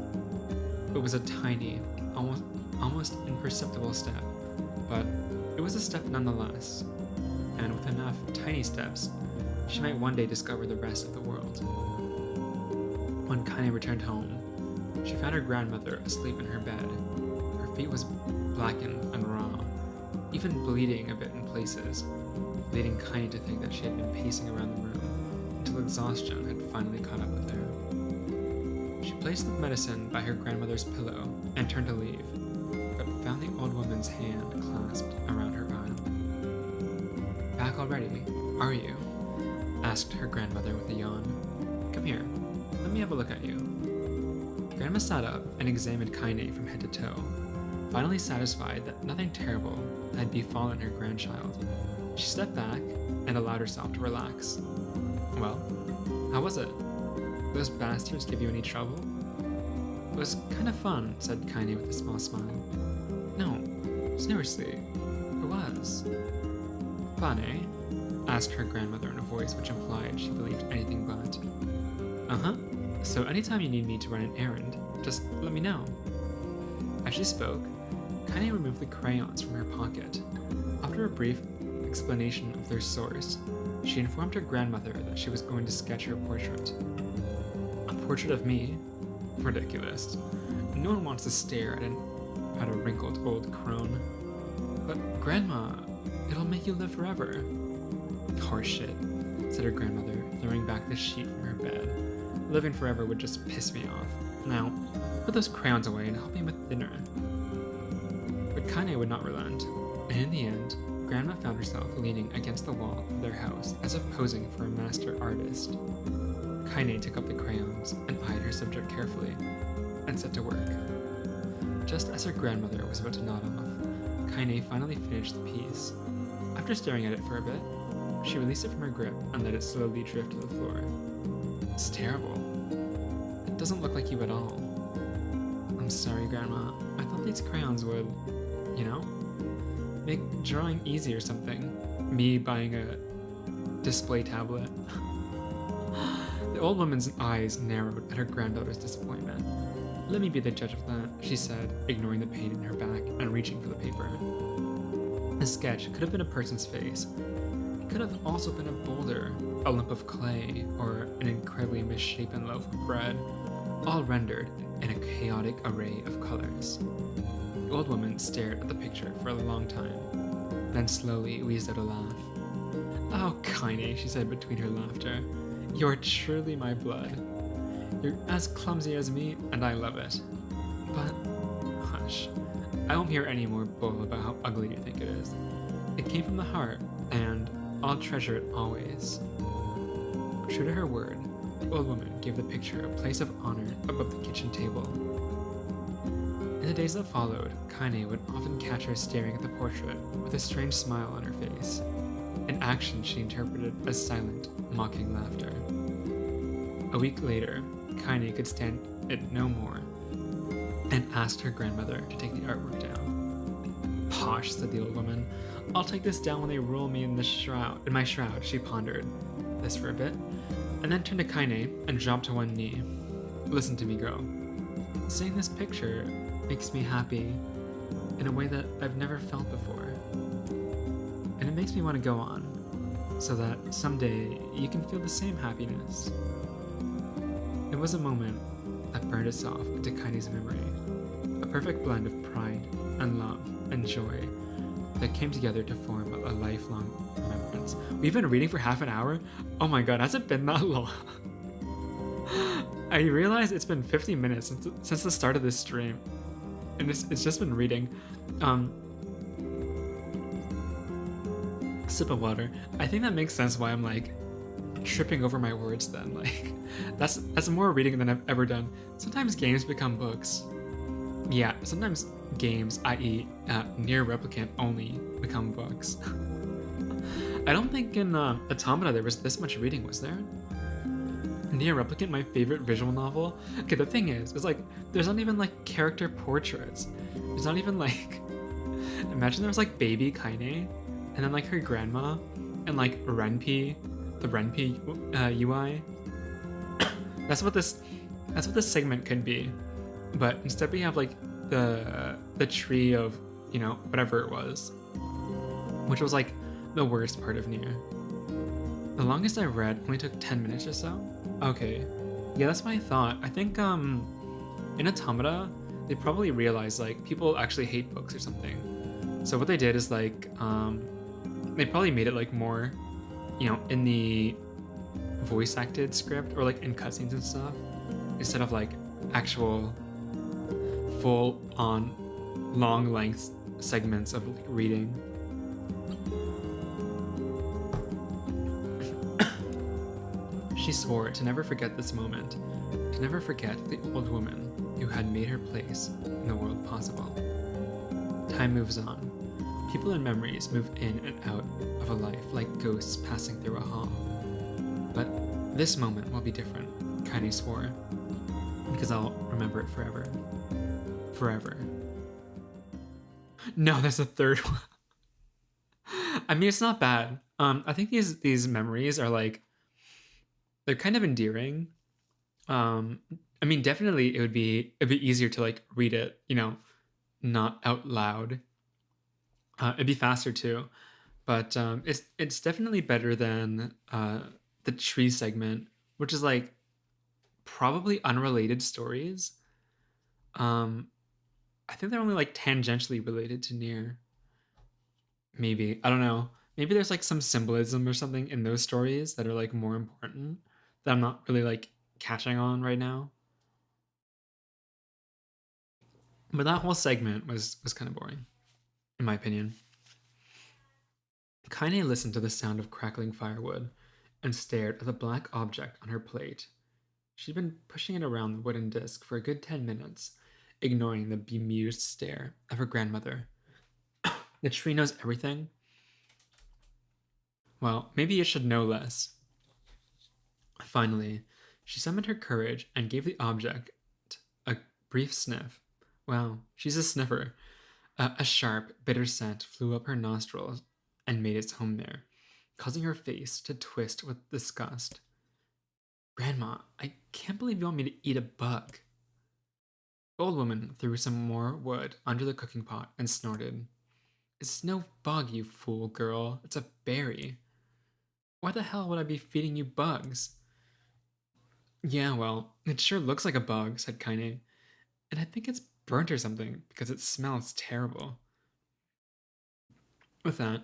It was a tiny, almost imperceptible step, but it was a step nonetheless, and with enough tiny steps, she might one day discover the rest of the world. When Kaine returned home, she found her grandmother asleep in her bed. Her feet was blackened and raw, even bleeding a bit in places, leading Kaine to think that she had been pacing around the room until exhaustion had finally caught up with her. She placed the medicine by her grandmother's pillow and turned to leave, but found the old woman's hand clasped around her arm. "Back already, are you?" asked her grandmother with a yawn. "Come here, let me have a look at you." Grandma sat up and examined Kaine from head to toe, finally satisfied that nothing terrible had befallen her grandchild. She stepped back and allowed herself to relax. "Well, how was it? Those bastards give you any trouble?" "It was kind of fun," said Kaine with a small smile. "No, seriously, it was." "Fun, eh?" asked her grandmother in a voice which implied she believed anything but. "Uh-huh. So anytime you need me to run an errand, just let me know." As she spoke, Kaine removed the crayons from her pocket. After a brief explanation of their source, she informed her grandmother that she was going to sketch her portrait. "A portrait of me? Ridiculous. No one wants to stare at a wrinkled old crone." "But Grandma, it'll make you live forever." "Horseshit," said her grandmother, throwing back the sheet from her bed. "Living forever would just piss me off. Now, put those crayons away and help me with dinner." But Kaine would not relent, and in the end, Grandma found herself leaning against the wall of their house as if posing for a master artist. Kaine took up the crayons and eyed her subject carefully, and set to work. Just as her grandmother was about to nod off, Kaine finally finished the piece. After staring at it for a bit, she released it from her grip and let it slowly drift to the floor. "It's terrible. It doesn't look like you at all." "I'm sorry, Grandma. I thought these crayons would, make drawing easy or something. Me buying a display tablet." The old woman's eyes narrowed at her granddaughter's disappointment. "Let me be the judge of that," she said, ignoring the pain in her back and reaching for the paper. The sketch could have been a person's face. It could have also been a boulder, a lump of clay, or an incredibly misshapen loaf of bread, all rendered in a chaotic array of colors. The old woman stared at the picture for a long time, then slowly wheezed out a laugh. "Oh, Kaine," she said between her laughter, "you're truly my blood. You're as clumsy as me, and I love it. But, hush, I won't hear any more bull about how ugly you think it is. It came from the heart, and I'll treasure it always. True to her word, the old woman gave the picture a place of honor above the kitchen table. In the days that followed, Kaine would often catch her staring at the portrait with a strange smile on her face, an action she interpreted as silent, mocking laughter. A week later, Kaine could stand it no more and asked her grandmother to take the artwork down. Posh, said the old woman. I'll take this down when they roll me in my shroud, she pondered this for a bit, and then turned to Kaine and dropped to one knee. Listen to me, girl. Seeing this picture makes me happy in a way that I've never felt before. And it makes me want to go on, so that someday you can feel the same happiness. It was a moment that burned itself into Kaine's memory, a perfect blend of pride and love and joy that came together to form a lifelong remembrance. We've been reading for half an hour? Oh my god, has it been that long? I realized it's been 50 minutes since the start of this stream, and it's just been reading. Sip of water. I think that makes sense why I'm like tripping over my words then. Like that's more reading than I've ever done. Sometimes games become books. Yeah, sometimes games, i.e. NieR Replicant only, become books. I don't think in Automata there was this much reading, was there? NieR Replicant, my favorite visual novel. Okay, the thing is like there's not even like character portraits. There's not even like imagine there was like baby Kaine and then like her grandma and like Renpi, the Renpi UI. That's what this segment could be. But instead we have like the tree of, you know, whatever it was, which was like the worst part of NieR. The longest I read only took 10 minutes or so. Okay, yeah, that's what I thought. I think in Automata they probably realized like people actually hate books or something. So what they did is like they probably made it like more, you know, in the voice acted script or like in cutscenes and stuff, instead of like actual full on long length segments of like reading. She swore to never forget this moment, to never forget the old woman who had made her place in the world possible. Time moves on. People and memories move in and out of a life like ghosts passing through a hall. But this moment will be different, Kaine swore, because I'll remember it forever. Forever. No, there's a third one. I mean, it's not bad. I think these memories are like, they're kind of endearing. I mean, definitely it would be easier to like read it, you know, not out loud. It'd be faster too, but it's definitely better than the tree segment, which is like probably unrelated stories. I think they're only like tangentially related to NieR. Maybe, I don't know. Maybe there's like some symbolism or something in those stories that are like more important that I'm not really like catching on right now. But that whole segment was kind of boring, in my opinion. Kaine listened to the sound of crackling firewood and stared at the black object on her plate. She'd been pushing it around the wooden disc for a good 10 minutes, ignoring the bemused stare of her grandmother. The tree knows everything? Well, maybe it should know less. Finally, she summoned her courage and gave the object a brief sniff. Wow, she's a sniffer. A sharp, bitter scent flew up her nostrils and made its home there, causing her face to twist with disgust. Grandma, I can't believe you want me to eat a bug. The old woman threw some more wood under the cooking pot and snorted. It's no bug, you fool girl. It's a berry. Why the hell would I be feeding you bugs? Yeah, well, it sure looks like a bug, said Kaine. And I think it's burnt or something because it smells terrible. With that,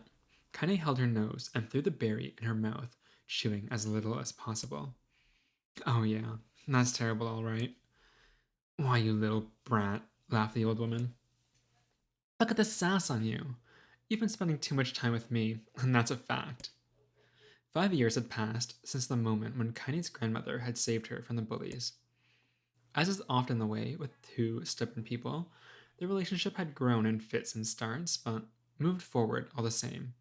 Kaine held her nose and threw the berry in her mouth, chewing as little as possible. Oh yeah, that's terrible, all right. Why, you little brat, laughed the old woman. Look at the sass on you. You've been spending too much time with me, and that's a fact. 5 years had passed since the moment when Kaine's grandmother had saved her from the bullies. As is often the way with two stubborn people, their relationship had grown in fits and starts, but moved forward all the same.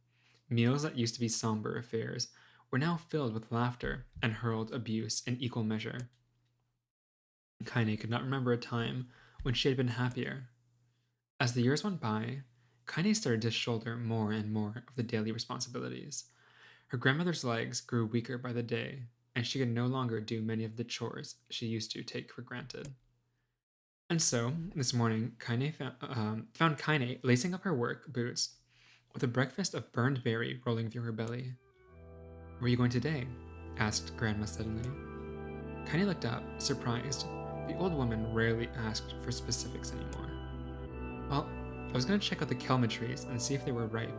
Meals that used to be somber affairs were now filled with laughter and hurled abuse in equal measure. Kaine could not remember a time when she had been happier. As the years went by, Kaine started to shoulder more and more of the daily responsibilities. Her grandmother's legs grew weaker by the day, and she could no longer do many of the chores she used to take for granted. And so, this morning, found Kaine lacing up her work boots with a breakfast of burned berry rolling through her belly. "Where are you going today?" asked Grandma suddenly. Kaine looked up, surprised. The old woman rarely asked for specifics anymore. "Well, I was going to check out the kelma trees and see if they were ripe.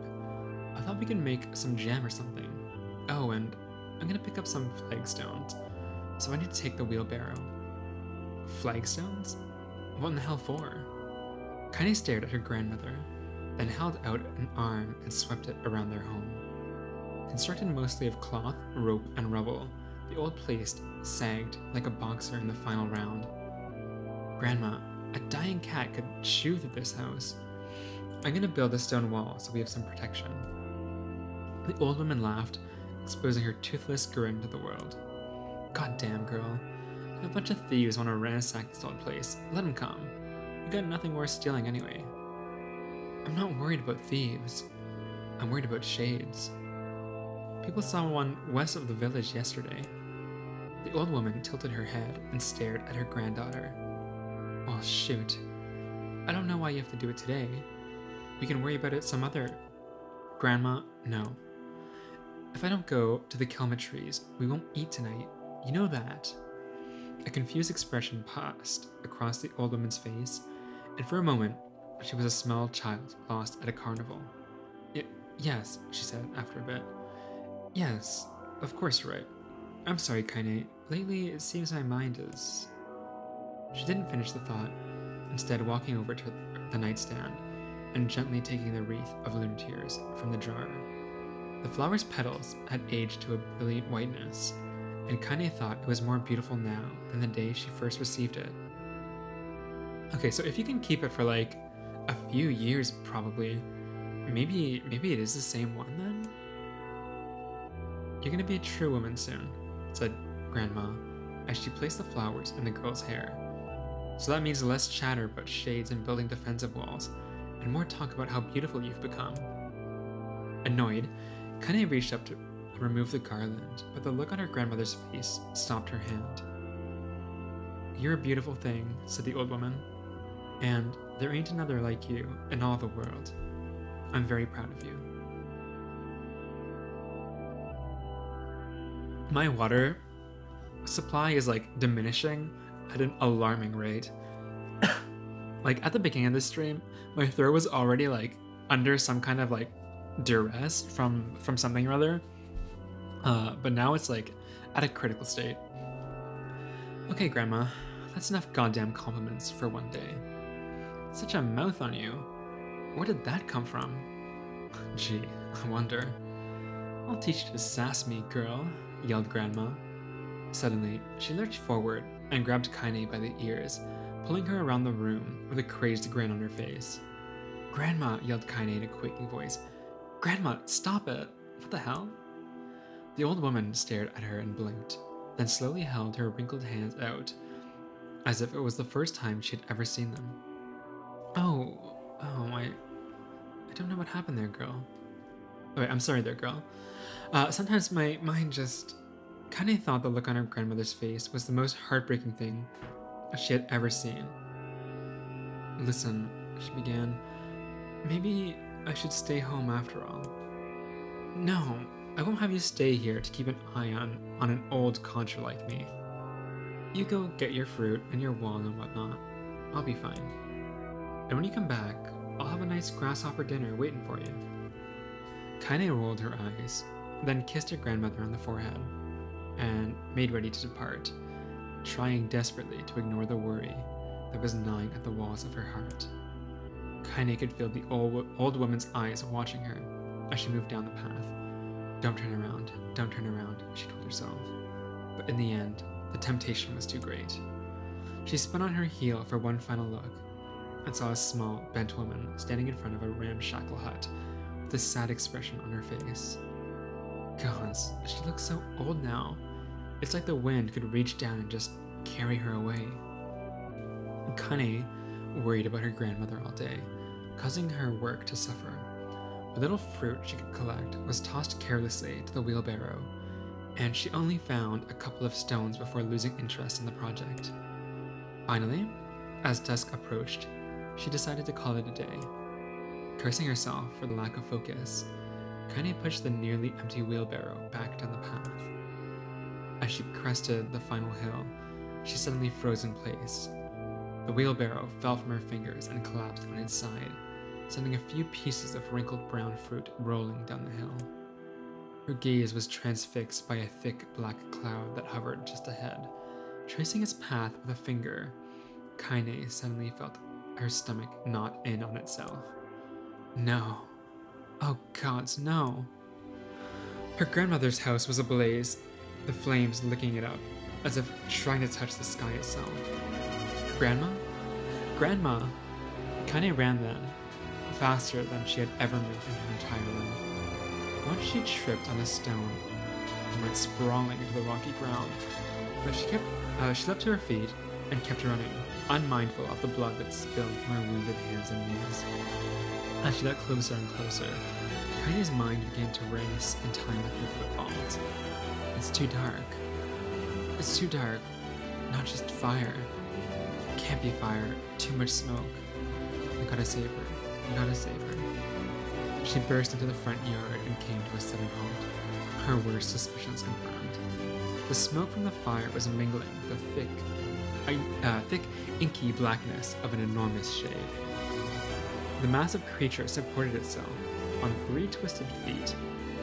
I thought we could make some jam or something. Oh, and I'm going to pick up some flagstones, so I need to take the wheelbarrow." "Flagstones? What in the hell for?" Kaine stared at her grandmother, then held out an arm and swept it around their home. Constructed mostly of cloth, rope, and rubble, the old place sagged like a boxer in the final round. "Grandma, a dying cat could chew through this house. I'm gonna build a stone wall so we have some protection." The old woman laughed, exposing her toothless grin to the world. "God damn, girl. If a bunch of thieves want to ransack this old place, let them come. We got nothing worth stealing anyway." "I'm not worried about thieves. I'm worried about shades. People saw one west of the village yesterday." The old woman tilted her head and stared at her granddaughter. "Well, shoot. I don't know why you have to do it today. We can worry about it some other—" "Grandma, no. If I don't go to the kelma trees, we won't eat tonight. You know that." A confused expression passed across the old woman's face, and for a moment, she was a small child lost at a carnival. Yes, she said after a bit. "Yes, of course you're right. I'm sorry, Kaine. Lately, it seems my mind is—" She didn't finish the thought, instead walking over to the nightstand and gently taking the wreath of lunar tears from the jar. The flower's petals had aged to a brilliant whiteness, and Kaine thought it was more beautiful now than the day she first received it. Okay, so if you can keep it for like a few years, probably, maybe it is the same one then? "You're gonna be a true woman soon," said Grandma, as she placed the flowers in the girl's hair. "So that means less chatter about shades and building defensive walls, and more talk about how beautiful you've become." Annoyed, Kaine reached up to remove the garland, but the look on her grandmother's face stopped her hand. "You're a beautiful thing," said the old woman, "and there ain't another like you in all the world. I'm very proud of you." My water supply is like diminishing at an alarming rate. Like at the beginning of this stream, my throat was already like under some kind of like duress from something or other. But now it's like at a critical state. "Okay, Grandma, that's enough goddamn compliments for one day. Such a mouth on you. Where did that come from?" "Gee, I wonder." "I'll teach you to sass me, girl," yelled Grandma. Suddenly, she lurched forward and grabbed Kaine by the ears, pulling her around the room with a crazed grin on her face. "Grandma," yelled Kaine in a quaking voice. "Grandma, stop it! What the hell?" The old woman stared at her and blinked, then slowly held her wrinkled hands out, as if it was the first time she had ever seen them. Oh, I don't know what happened there, girl." Oh, wait, I'm sorry there, girl. Sometimes my mind just... Kaine thought the look on her grandmother's face was the most heartbreaking thing she had ever seen. "Listen," she began, "maybe I should stay home after all." "No, I won't have you stay here to keep an eye on an old codger like me. You go get your fruit and your wall and whatnot. I'll be fine. And when you come back, I'll have a nice grasshopper dinner waiting for you." Kaine rolled her eyes, then kissed her grandmother on the forehead, and made ready to depart, trying desperately to ignore the worry that was gnawing at the walls of her heart. Kaine could feel the old woman's eyes watching her as she moved down the path. Don't turn around, she told herself. But in the end, the temptation was too great. She spun on her heel for one final look and saw a small, bent woman standing in front of a ramshackle hut with a sad expression on her face. Gods, she looks so old now. It's like the wind could reach down and just carry her away. Kaine worried about her grandmother all day, causing her work to suffer. The little fruit she could collect was tossed carelessly to the wheelbarrow, and she only found a couple of stones before losing interest in the project. Finally, as dusk approached, she decided to call it a day. Cursing herself for the lack of focus, Kaine pushed the nearly empty wheelbarrow back down the path. As she crested the final hill, she suddenly froze in place. The wheelbarrow fell from her fingers and collapsed on its side, sending a few pieces of wrinkled brown fruit rolling down the hill. Her gaze was transfixed by a thick black cloud that hovered just ahead. Tracing its path with a finger, Kaine suddenly felt her stomach knot in on itself. No. Oh gods, no. Her grandmother's house was ablaze, the flames licking it up, as if trying to touch the sky itself. Grandma? Grandma! Kaine ran then, faster than she had ever moved in her entire life. Once she tripped on a stone and went sprawling into the rocky ground, but she leapt to her feet and kept running, unmindful of the blood that spilled from her wounded hands and knees. As she got closer and closer, Kaine's mind began to race in time with her footfalls. It's too dark. It's too dark. Not just fire. It can't be fire. Too much smoke. I gotta save her. I gotta save her. She burst into the front yard and came to a sudden halt, her worst suspicions confirmed. The smoke from the fire was mingling with the thick, inky blackness of an enormous shade. The massive creature supported itself on 3 twisted feet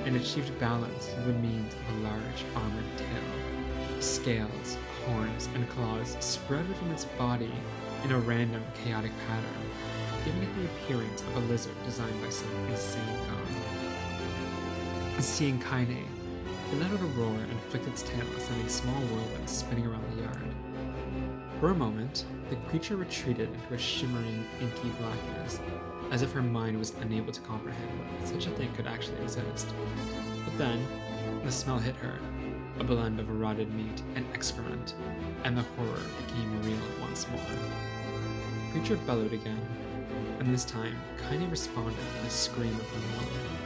and achieved balance through the means of a large armored tail. Scales, horns, and claws spread within its body in a random, chaotic pattern, giving it the appearance of a lizard designed by some insane god. Seeing Kaine, it let out a roar and flicked its tail, sending small whirlwinds spinning around the yard. For a moment, the creature retreated into a shimmering, inky blackness, as if her mind was unable to comprehend that such a thing could actually exist. But then, the smell hit her, a blend of rotted meat and excrement, and the horror became real once more. The creature bellowed again, and this time, Kaine responded with a scream of unwilling.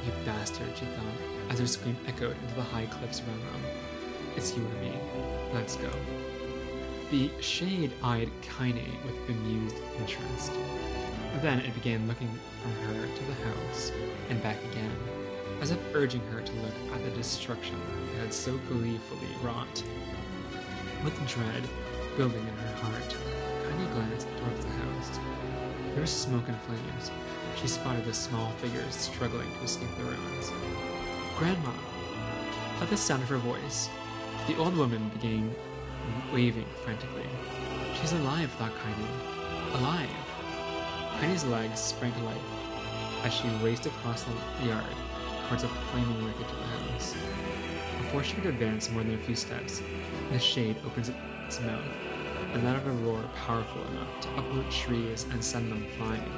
You bastard, she thought, as her scream echoed into the high cliffs around them. It's you or me. Let's go. The shade eyed Kaine with bemused interest. Then it began looking from her to the house and back again, as if urging her to look at the destruction it had so gleefully wrought. With dread building in her heart, Kaine glanced towards the house. Through smoke and flames, she spotted a small figure struggling to escape the ruins. Grandma! At the sound of her voice, the old woman began waving frantically. She's alive, thought Kaine. Alive! Kaine's legs sprang to life as she raced across the yard towards a flaming wreckage of the house. Before she could advance more than a few steps, the shade opens its mouth and let out a roar powerful enough to uproot trees and send them flying.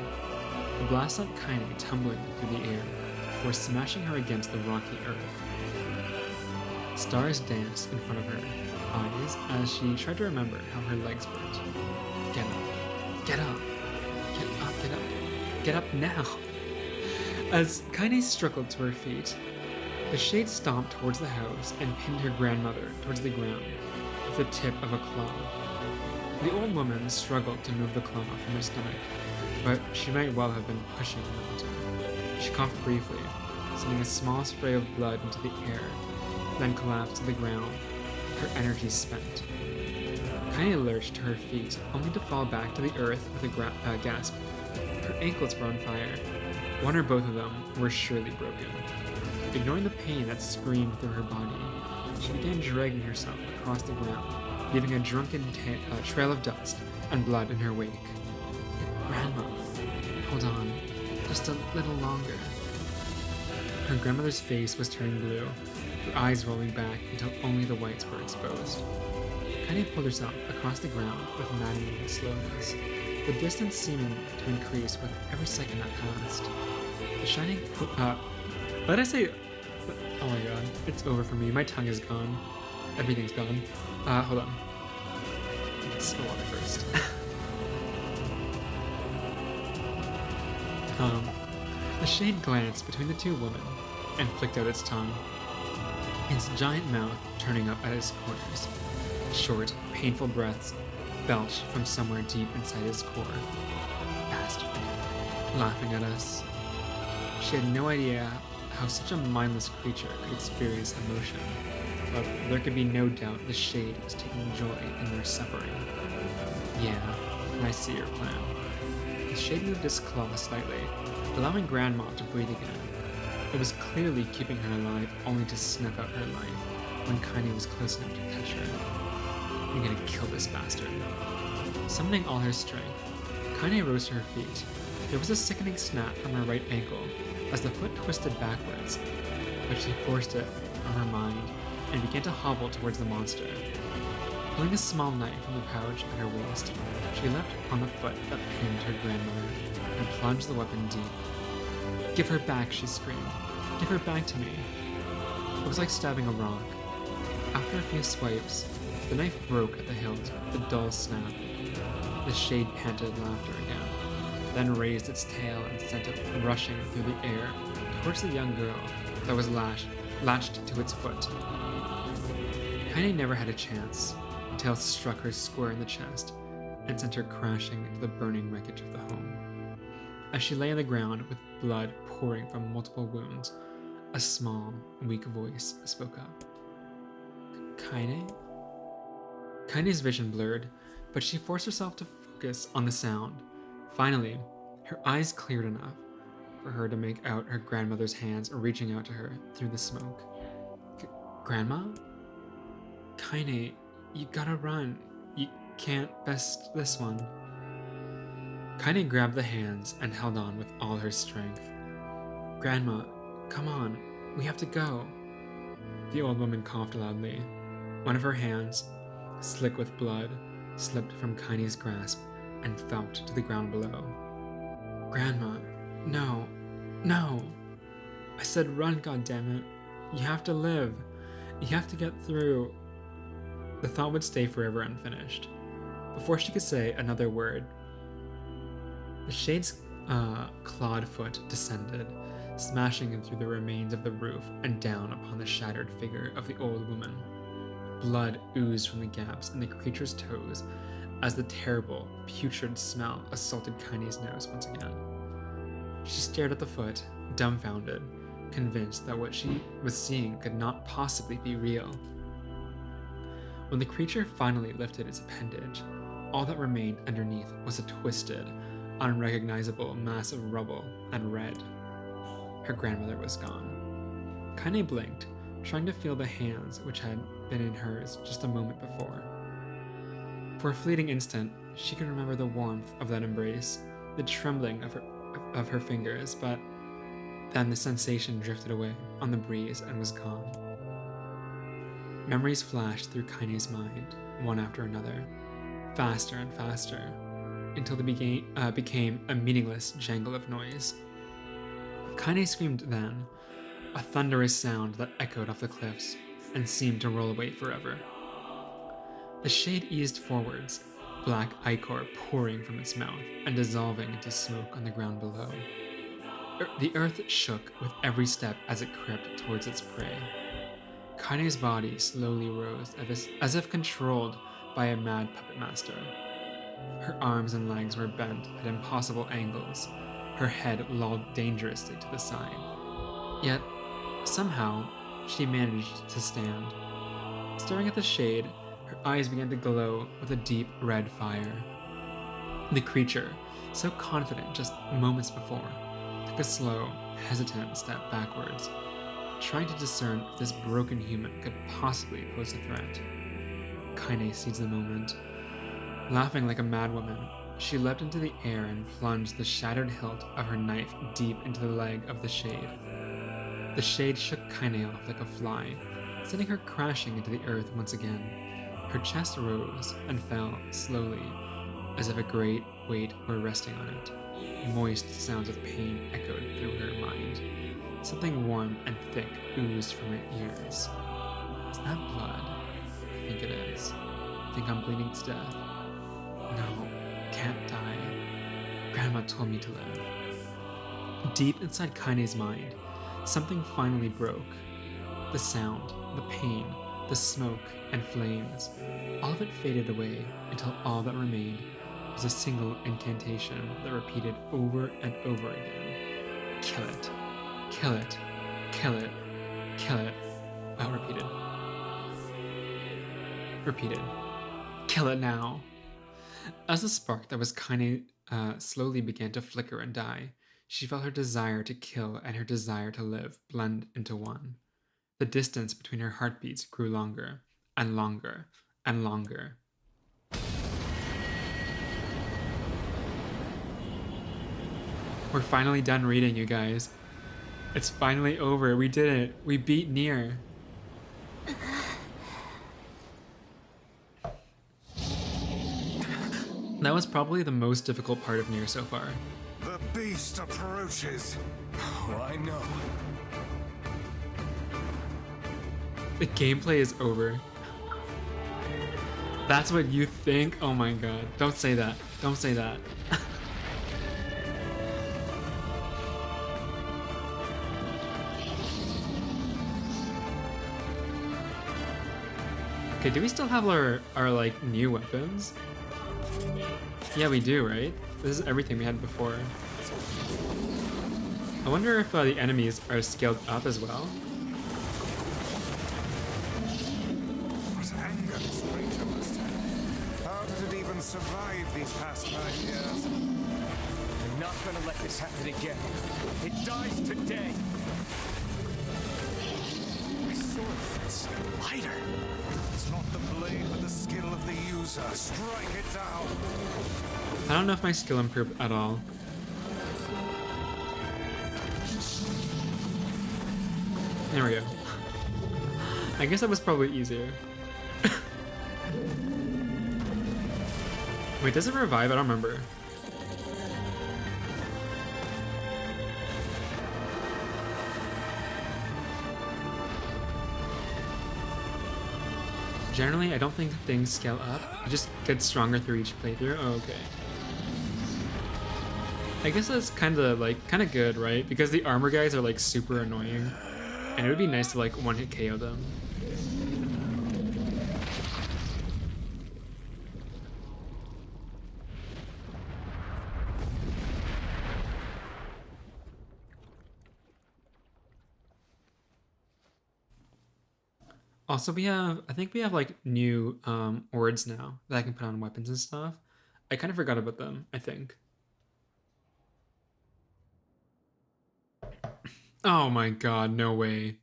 The blast sent Kaine tumbling through the air before smashing her against the rocky earth. Stars danced in front of her eyes as she tried to remember how her legs worked. Get up. Get up. Get up, get up. Get up now. As Kaine struggled to her feet, the shade stomped towards the house and pinned her grandmother towards the ground with the tip of a claw. The old woman struggled to move the claw from her stomach, but she might well have been pushing the mountain. She coughed briefly, sending a small spray of blood into the air, then collapsed to the ground, her energy spent. Kaine lurched to her feet, only to fall back to the earth with a gasp. Her ankles were on fire. One or both of them were surely broken. Ignoring the pain that screamed through her body, she began dragging herself across the ground, leaving a drunken trail of dust and blood in her wake. Grandma! Hold on, just a little longer. Her grandmother's face was turning blue, her eyes rolling back until only the whites were exposed. Kaine pulled herself across the ground with maddening slowness, the distance seeming to increase with every second that passed. The shining let I say, oh my god, it's over for me. My tongue is gone. Everything's gone. Hold on. Let's go water first. The shade glanced between the two women and flicked out its tongue, its giant mouth turning up at its corners. Short, painful breaths belched from somewhere deep inside his core. Bastard. Laughing at us. She had no idea how such a mindless creature could experience emotion, but there could be no doubt the shade was taking joy in their suffering. Yeah, I see your plan. The shade moved its claw slightly, allowing Grandma to breathe again. It was clearly keeping her alive only to snuff out her life when Kaine was close enough to catch her. I'm gonna kill this bastard. Summoning all her strength, Kaine rose to her feet. There was a sickening snap from her right ankle as the foot twisted backwards, but she forced it from her mind and began to hobble towards the monster. Pulling a small knife from the pouch at her waist, she leapt on the foot that pinned her grandmother and plunged the weapon deep. "Give her back," she screamed. "Give her back to me." It was like stabbing a rock. After a few swipes, the knife broke at the hilt with a dull snap. The shade panted laughter again, then raised its tail and sent it rushing through the air towards the young girl that was latched to its foot. Kaine never had a chance. The tail struck her square in the chest and sent her crashing into the burning wreckage of the home. As she lay on the ground with blood pouring from multiple wounds, a small, weak voice spoke up. "Kaine?" Kaine's vision blurred, but she forced herself to focus on the sound. Finally, her eyes cleared enough for her to make out her grandmother's hands reaching out to her through the smoke. "Grandma? Kaine, you gotta run. You can't best this one." Kaine grabbed the hands and held on with all her strength. "Grandma, come on, we have to go." The old woman coughed loudly. One of her hands, slick with blood, slipped from Kaine's grasp and thumped to the ground below. "Grandma, no, no. I said run, goddammit. You have to live. You have to get through." The thought would stay forever unfinished. Before she could say another word, the shade's clawed foot descended, smashing in through the remains of the roof and down upon the shattered figure of the old woman. Blood oozed from the gaps in the creature's toes as the terrible, putrid smell assaulted Kaine's nose once again. She stared at the foot, dumbfounded, convinced that what she was seeing could not possibly be real. When the creature finally lifted its appendage, all that remained underneath was a twisted, unrecognizable mass of rubble and red. Her grandmother was gone. Kaine blinked, trying to feel the hands which had been in hers just a moment before. For a fleeting instant, she could remember the warmth of that embrace, the trembling of her fingers, but then the sensation drifted away on the breeze and was gone. Memories flashed through Kaine's mind, one after another, faster and faster, until they became a meaningless jangle of noise. Kaine screamed then, a thunderous sound that echoed off the cliffs and seemed to roll away forever. The shade eased forwards, black ichor pouring from its mouth and dissolving into smoke on the ground below. The earth shook with every step as it crept towards its prey. Kaine's body slowly rose as if controlled by a mad puppet master. Her arms and legs were bent at impossible angles, her head lolled dangerously to the side. Yet, somehow, she managed to stand. Staring at the shade, her eyes began to glow with a deep red fire. The creature, so confident just moments before, took a slow, hesitant step backwards, trying to discern if this broken human could possibly pose a threat. Kaine seized the moment. Laughing like a madwoman, She leapt into the air and plunged the shattered hilt of her knife deep into the leg of the shade. The shade shook Kaine off like a fly, sending her crashing into the earth once again. Her chest rose and fell slowly, as if a great weight were resting on it. Moist sounds of pain echoed through her mind. Something warm and thick oozed from her ears. Is that blood? I think it is. I think I'm bleeding to death. No, can't die. Grandma told me to live. Deep inside Kaine's mind, something finally broke. The sound, the pain, the smoke and flames, all of it faded away until all that remained was a single incantation that repeated over and over again. Kill it. Kill it. Kill it. Kill it. Well, repeated. Repeated. Kill it now. As the spark that was Kaine slowly began to flicker and die, she felt her desire to kill and her desire to live blend into one. The distance between her heartbeats grew longer and longer and longer. We're finally done reading, you guys. It's finally over. We did it. We beat NieR. That was probably the most difficult part of NieR so far. The beast approaches. Oh, I know. The gameplay is over. That's what you think? Oh my god. Don't say that. Don't say that. Okay, do we still have our like new weapons? Yeah, we do, right? This is everything we had before. I wonder if the enemies are scaled up as well. What anger this creature must have. How did it even survive these past 5 years? I'm not gonna let this happen again. It dies today. My sword fits lighter. It's not the blade, but the skill of the user. Strike it down. I don't know if my skill improved at all. There we go. I guess that was probably easier. Wait, does it revive? I don't remember. Generally, I don't think things scale up. It just gets stronger through each playthrough. Oh, okay. I guess that's kind of good, right? Because the armor guys are like super annoying, and it would be nice to like one-hit KO them. Also, I think we have like new words now that I can put on weapons and stuff. I kind of forgot about them, I think. Oh my god, no way.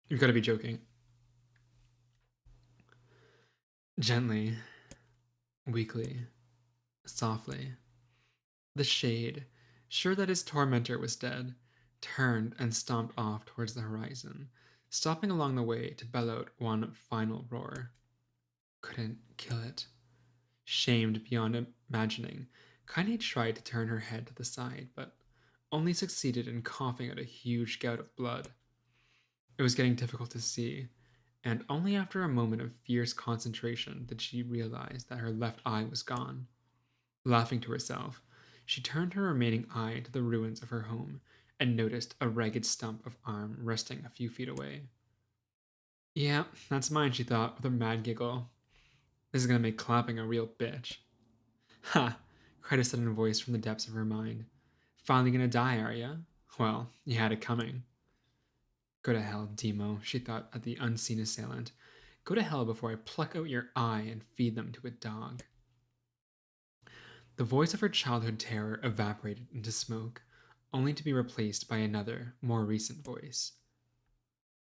You've got to be joking. Gently, weakly, softly. The shade, sure that his tormentor was dead, turned and stomped off towards the horizon, stopping along the way to bellow out one final roar. Couldn't kill it. Shamed beyond imagining, Kaine tried to turn her head to the side, but only succeeded in coughing out a huge gout of blood. It was getting difficult to see, and only after a moment of fierce concentration did she realize that her left eye was gone. Laughing to herself, she turned her remaining eye to the ruins of her home and noticed a ragged stump of arm resting a few feet away. Yeah, that's mine, she thought with a mad giggle. This is gonna make clapping a real bitch. Ha! Cried a sudden voice from the depths of her mind. Finally gonna die, are ya? Well, you had it coming. Go to hell, Demo, she thought at the unseen assailant. Go to hell before I pluck out your eye and feed them to a dog. The voice of her childhood terror evaporated into smoke, only to be replaced by another, more recent voice.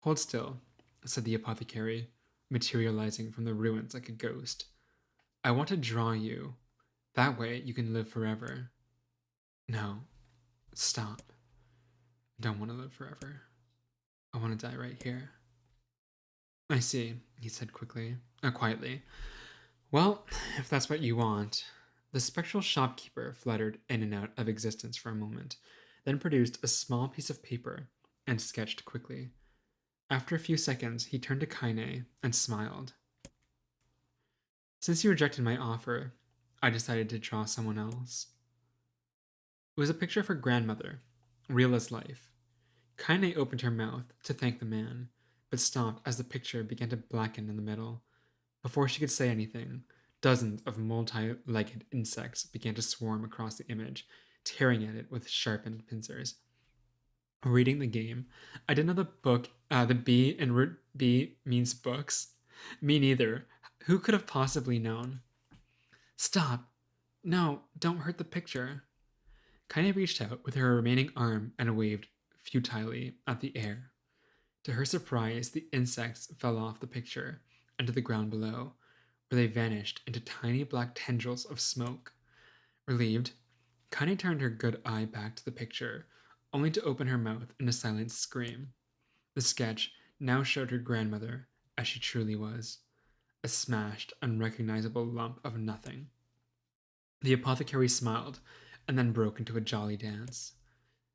Hold still, said the apothecary, materializing from the ruins like a ghost. I want to draw you. That way you can live forever. No, stop. I don't want to live forever. I want to die right here. I see, he said quietly. Well, if that's what you want. The spectral shopkeeper fluttered in and out of existence for a moment, then produced a small piece of paper and sketched quickly. After a few seconds, he turned to Kaine and smiled. Since you rejected my offer, I decided to draw someone else. It was a picture of her grandmother, real as life. Kaine opened her mouth to thank the man, but stopped as the picture began to blacken in the middle. Before she could say anything, dozens of multi-legged insects began to swarm across the image, tearing at it with sharpened pincers. Reading the game, I didn't know the B in Route B means books. Me neither. Who could have possibly known? Stop. No, don't hurt the picture. Kaine reached out with her remaining arm and waved futilely at the air. To her surprise, the insects fell off the picture and to the ground below, where they vanished into tiny black tendrils of smoke. Relieved, Kaine turned her good eye back to the picture, only to open her mouth in a silent scream. The sketch now showed her grandmother as she truly was, a smashed, unrecognizable lump of nothing. The apothecary smiled and then broke into a jolly dance.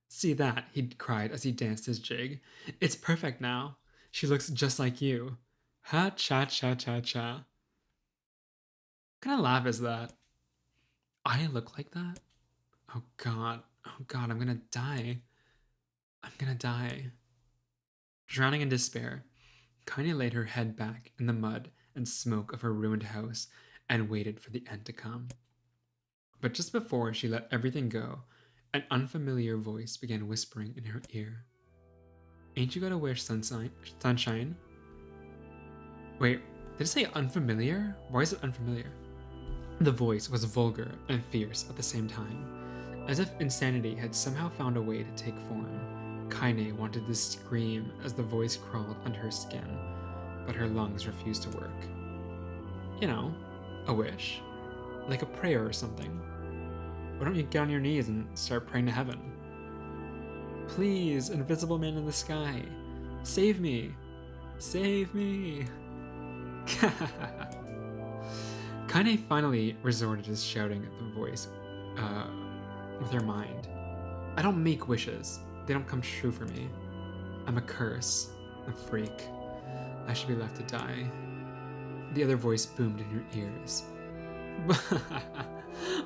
See that, he cried as he danced his jig. It's perfect now. She looks just like you. Ha cha cha cha cha. What kind of laugh is that? I look like that? Oh god, I'm gonna die. I'm gonna die. Drowning in despair, Kaine laid her head back in the mud and smoke of her ruined house and waited for the end to come. But just before she let everything go, an unfamiliar voice began whispering in her ear. Ain't you got a wish, sunshine? Wait, did it say unfamiliar? Why is it unfamiliar? The voice was vulgar and fierce at the same time, as if insanity had somehow found a way to take form. Kaine wanted to scream as the voice crawled under her skin, but her lungs refused to work. You know, a wish. Like a prayer or something. Why don't you get on your knees and start praying to heaven? Please, invisible man in the sky, save me! Save me! Kaine finally resorted to shouting at the voice with her mind. I don't make wishes. They don't come true for me. I'm a curse. A freak. I should be left to die. The other voice boomed in her ears.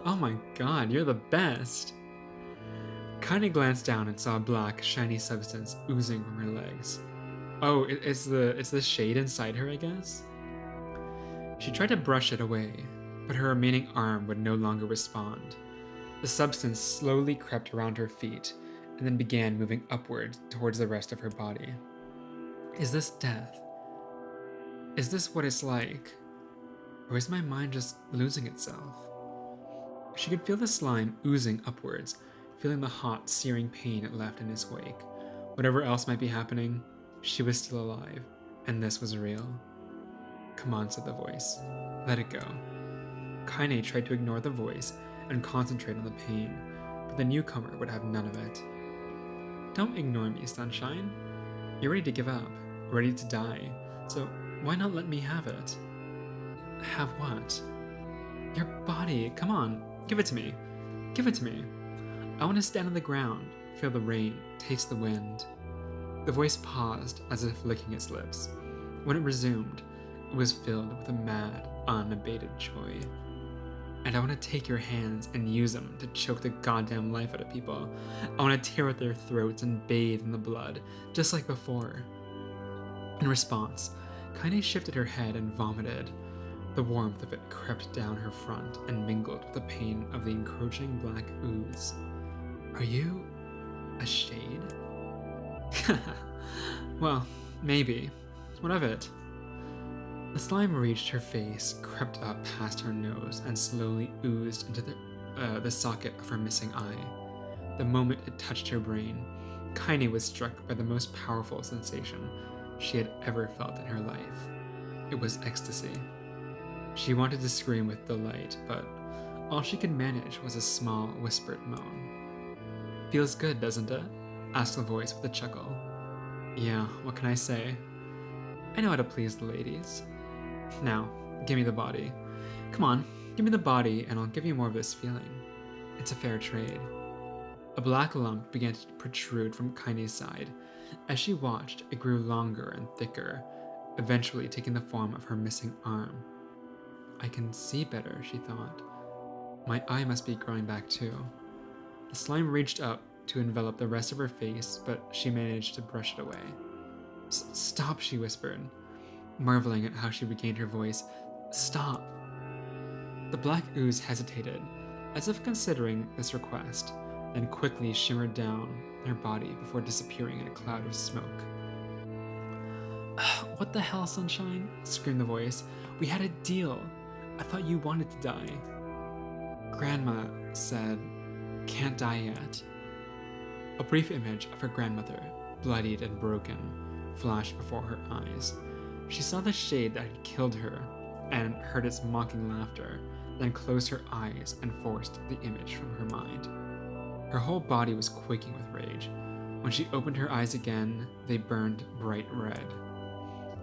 Oh my god, you're the best! Kaine glanced down and saw a black, shiny substance oozing from her legs. Oh, it's the shade inside her, I guess? She tried to brush it away, but her remaining arm would no longer respond. The substance slowly crept around her feet, and then began moving upward towards the rest of her body. Is this death? Is this what it's like? Or is my mind just losing itself? She could feel the slime oozing upwards, feeling the hot, searing pain it left in its wake. Whatever else might be happening, she was still alive, and this was real. Come on, said the voice. Let it go. Kaine tried to ignore the voice and concentrate on the pain, but the newcomer would have none of it. Don't ignore me, sunshine. You're ready to give up, ready to die, so why not let me have it? Have what? Your body, come on, give it to me. Give it to me. I want to stand on the ground, feel the rain, taste the wind. The voice paused as if licking its lips. When it resumed, it was filled with a mad, unabated joy. And I want to take your hands and use them to choke the goddamn life out of people. I want to tear at their throats and bathe in the blood, just like before. In response, Kaine shifted her head and vomited. The warmth of it crept down her front and mingled with the pain of the encroaching black ooze. Are you a shade? Well, maybe. What of it? The slime reached her face, crept up past her nose, and slowly oozed into the socket of her missing eye. The moment it touched her brain, Kaine was struck by the most powerful sensation she had ever felt in her life. It was ecstasy. She wanted to scream with delight, but all she could manage was a small, whispered moan. "Feels good, doesn't it?" asked the voice with a chuckle. "Yeah, what can I say? I know how to please the ladies. Now, give me the body. Come on, give me the body and I'll give you more of this feeling. It's a fair trade." A black lump began to protrude from Kaine's side. As she watched, it grew longer and thicker, eventually taking the form of her missing arm. "I can see better," she thought. "My eye must be growing back too." The slime reached up to envelop the rest of her face, but she managed to brush it away. "Stop," she whispered, marveling at how she regained her voice. "Stop." The black ooze hesitated, as if considering this request, then quickly shimmered down her body before disappearing in a cloud of smoke. "What the hell, Sunshine?" screamed the voice. "We had a deal. I thought you wanted to die." Grandma said, "Can't die yet." A brief image of her grandmother, bloodied and broken, flashed before her eyes. She saw the shade that had killed her and heard its mocking laughter, then closed her eyes and forced the image from her mind. Her whole body was quaking with rage. When she opened her eyes again, they burned bright red.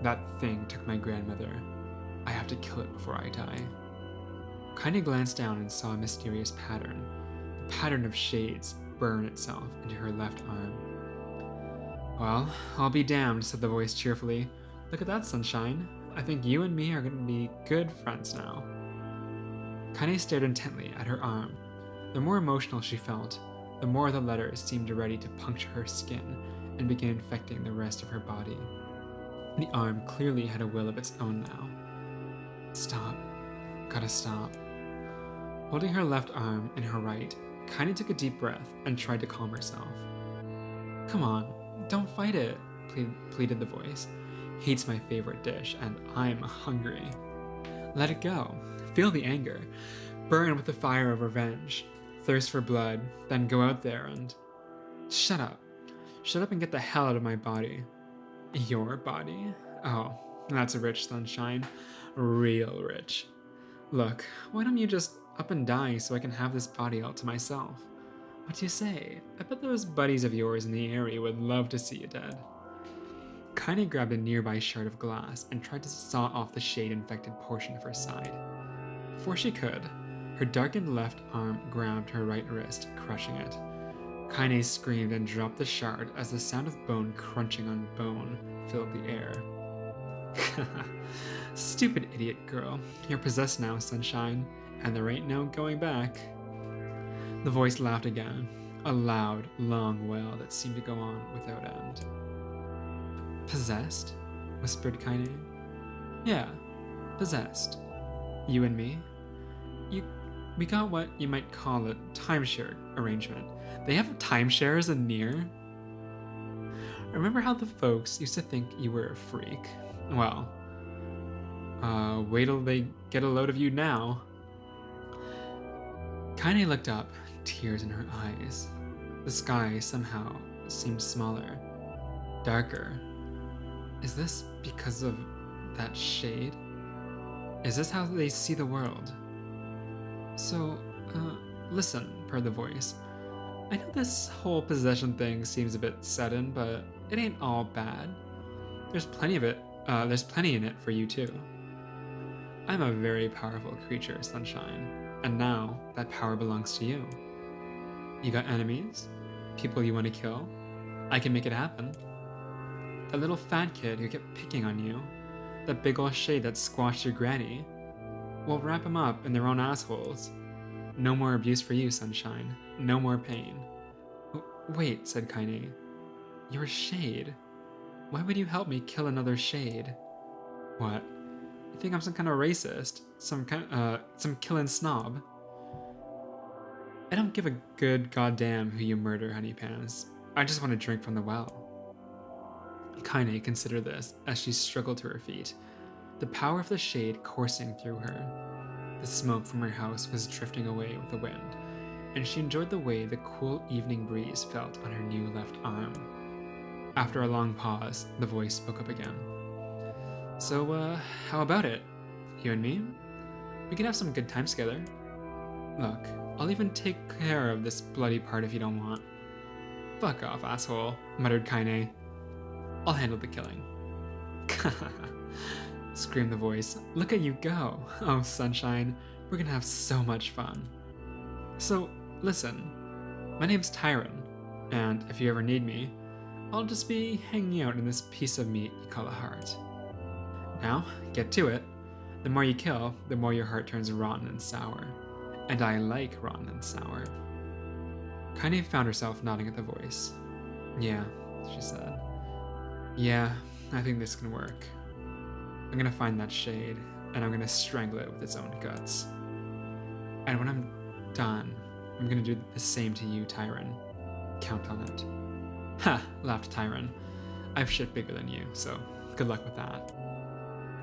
"That thing took my grandmother. I have to kill it before I die." Kaine glanced down and saw a mysterious pattern. The pattern of shades burn itself into her left arm. "Well, I'll be damned," said the voice cheerfully. "Look at that, Sunshine. I think you and me are going to be good friends now." Kaine stared intently at her arm. The more emotional she felt, the more the letters seemed ready to puncture her skin and begin infecting the rest of her body. The arm clearly had a will of its own now. "Stop. Gotta stop." Holding her left arm in her right, Kaine took a deep breath and tried to calm herself. "Come on, don't fight it," pleaded the voice. "Heat's my favorite dish, and I'm hungry. Let it go. Feel the anger. Burn with the fire of revenge. Thirst for blood, then go out there and..." "Shut up. Shut up and get the hell out of my body." "Your body? Oh, that's rich, Sunshine. Real rich. Look, why don't you just up and die so I can have this body all to myself? What do you say? I bet those buddies of yours in the area would love to see you dead." Kaine grabbed a nearby shard of glass and tried to saw off the shade-infected portion of her side. Before she could, her darkened left arm grabbed her right wrist, crushing it. Kaine screamed and dropped the shard as the sound of bone crunching on bone filled the air. "Stupid idiot girl. You're possessed now, Sunshine, and there ain't no going back." The voice laughed again, a loud, long wail that seemed to go on without end. "Possessed?" whispered Kaine. "Yeah, possessed. You and me. We got what you might call a timeshare arrangement. They have timeshares in NieR? Remember how the folks used to think you were a freak? Well, wait till they get a load of you now." Kaine looked up, tears in her eyes. The sky somehow seemed smaller, darker. Is this because of that shade? Is this how they see the world? "So, listen," purred the voice. "I know this whole possession thing seems a bit sudden, but it ain't all bad. There's plenty in it for you too. I'm a very powerful creature, Sunshine, and now that power belongs to you. You got enemies? People you want to kill? I can make it happen. That little fat kid who kept picking on you, that big ol' shade that squashed your granny, we'll wrap them up in their own assholes. No more abuse for you, Sunshine. No more pain." "Wait," said Kaine. "You're a shade. Why would you help me kill another shade?" "What? You think I'm some kind of racist? Some killin' snob?" "I don't give a good goddamn who you murder, honeypants. I just want to drink from the well." Kaine considered this as she struggled to her feet, the power of the shade coursing through her. The smoke from her house was drifting away with the wind, and she enjoyed the way the cool evening breeze felt on her new left arm. After a long pause, the voice spoke up again. "So, how about it? You and me? We can have some good times together. Look, I'll even take care of this bloody part if you don't want. Fuck off, asshole, muttered Kaine. I'll handle the killing. Screamed the voice. Look at you go. Oh, sunshine, we're gonna have so much fun. So, listen, my name's Tyron, and if you ever need me, I'll just be hanging out in this piece of meat you call a heart. Now, get to it. The more you kill, the more your heart turns rotten and sour. And I like rotten and sour. Kaine found herself nodding at the voice. Yeah, she said. Yeah, I think this can work. I'm gonna find that shade, and I'm gonna strangle it with its own guts. And when I'm done, I'm gonna do the same to you, Tyron. Count on it. Ha! Laughed Tyron. I've shit bigger than you, so good luck with that.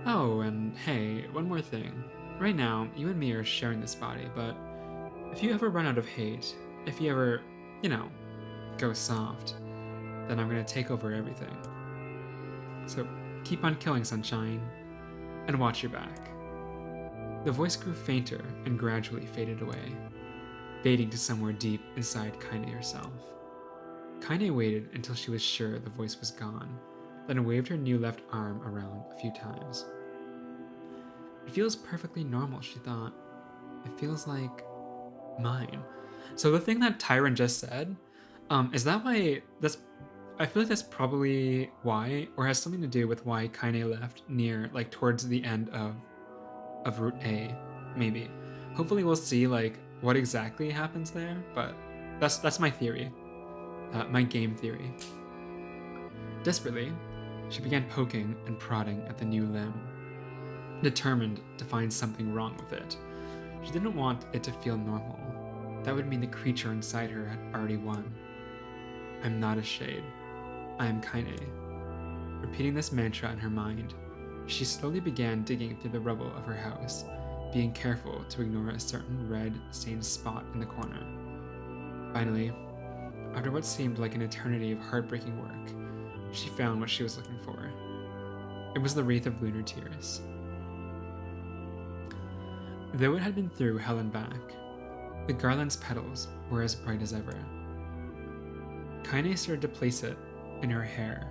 Oh, and hey, one more thing. Right now, you and me are sharing this body, but if you ever run out of hate, if you ever, go soft, then I'm gonna take over everything. So keep on killing, sunshine, and watch your back. The voice grew fainter and gradually faded away, fading to somewhere deep inside Kaine herself. Kaine waited until she was sure the voice was gone, then waved her new left arm around a few times. It feels perfectly normal, she thought. It feels like mine. So the thing that Tyron just said, is that why I feel like that's probably why, or has something to do with why Kaine left NieR, like towards the end of Route A, maybe. Hopefully we'll see like what exactly happens there, but that's my theory. My game theory. Desperately, she began poking and prodding at the new limb, determined to find something wrong with it. She didn't want it to feel normal. That would mean the creature inside her had already won. I'm not a shade. I am Kaine. Repeating this mantra in her mind, she slowly began digging through the rubble of her house, being careful to ignore a certain red stained spot in the corner. Finally, after what seemed like an eternity of heartbreaking work, she found what she was looking for. It was the wreath of lunar tears. Though it had been through hell and back, the garland's petals were as bright as ever. Kaine started to place it in her hair,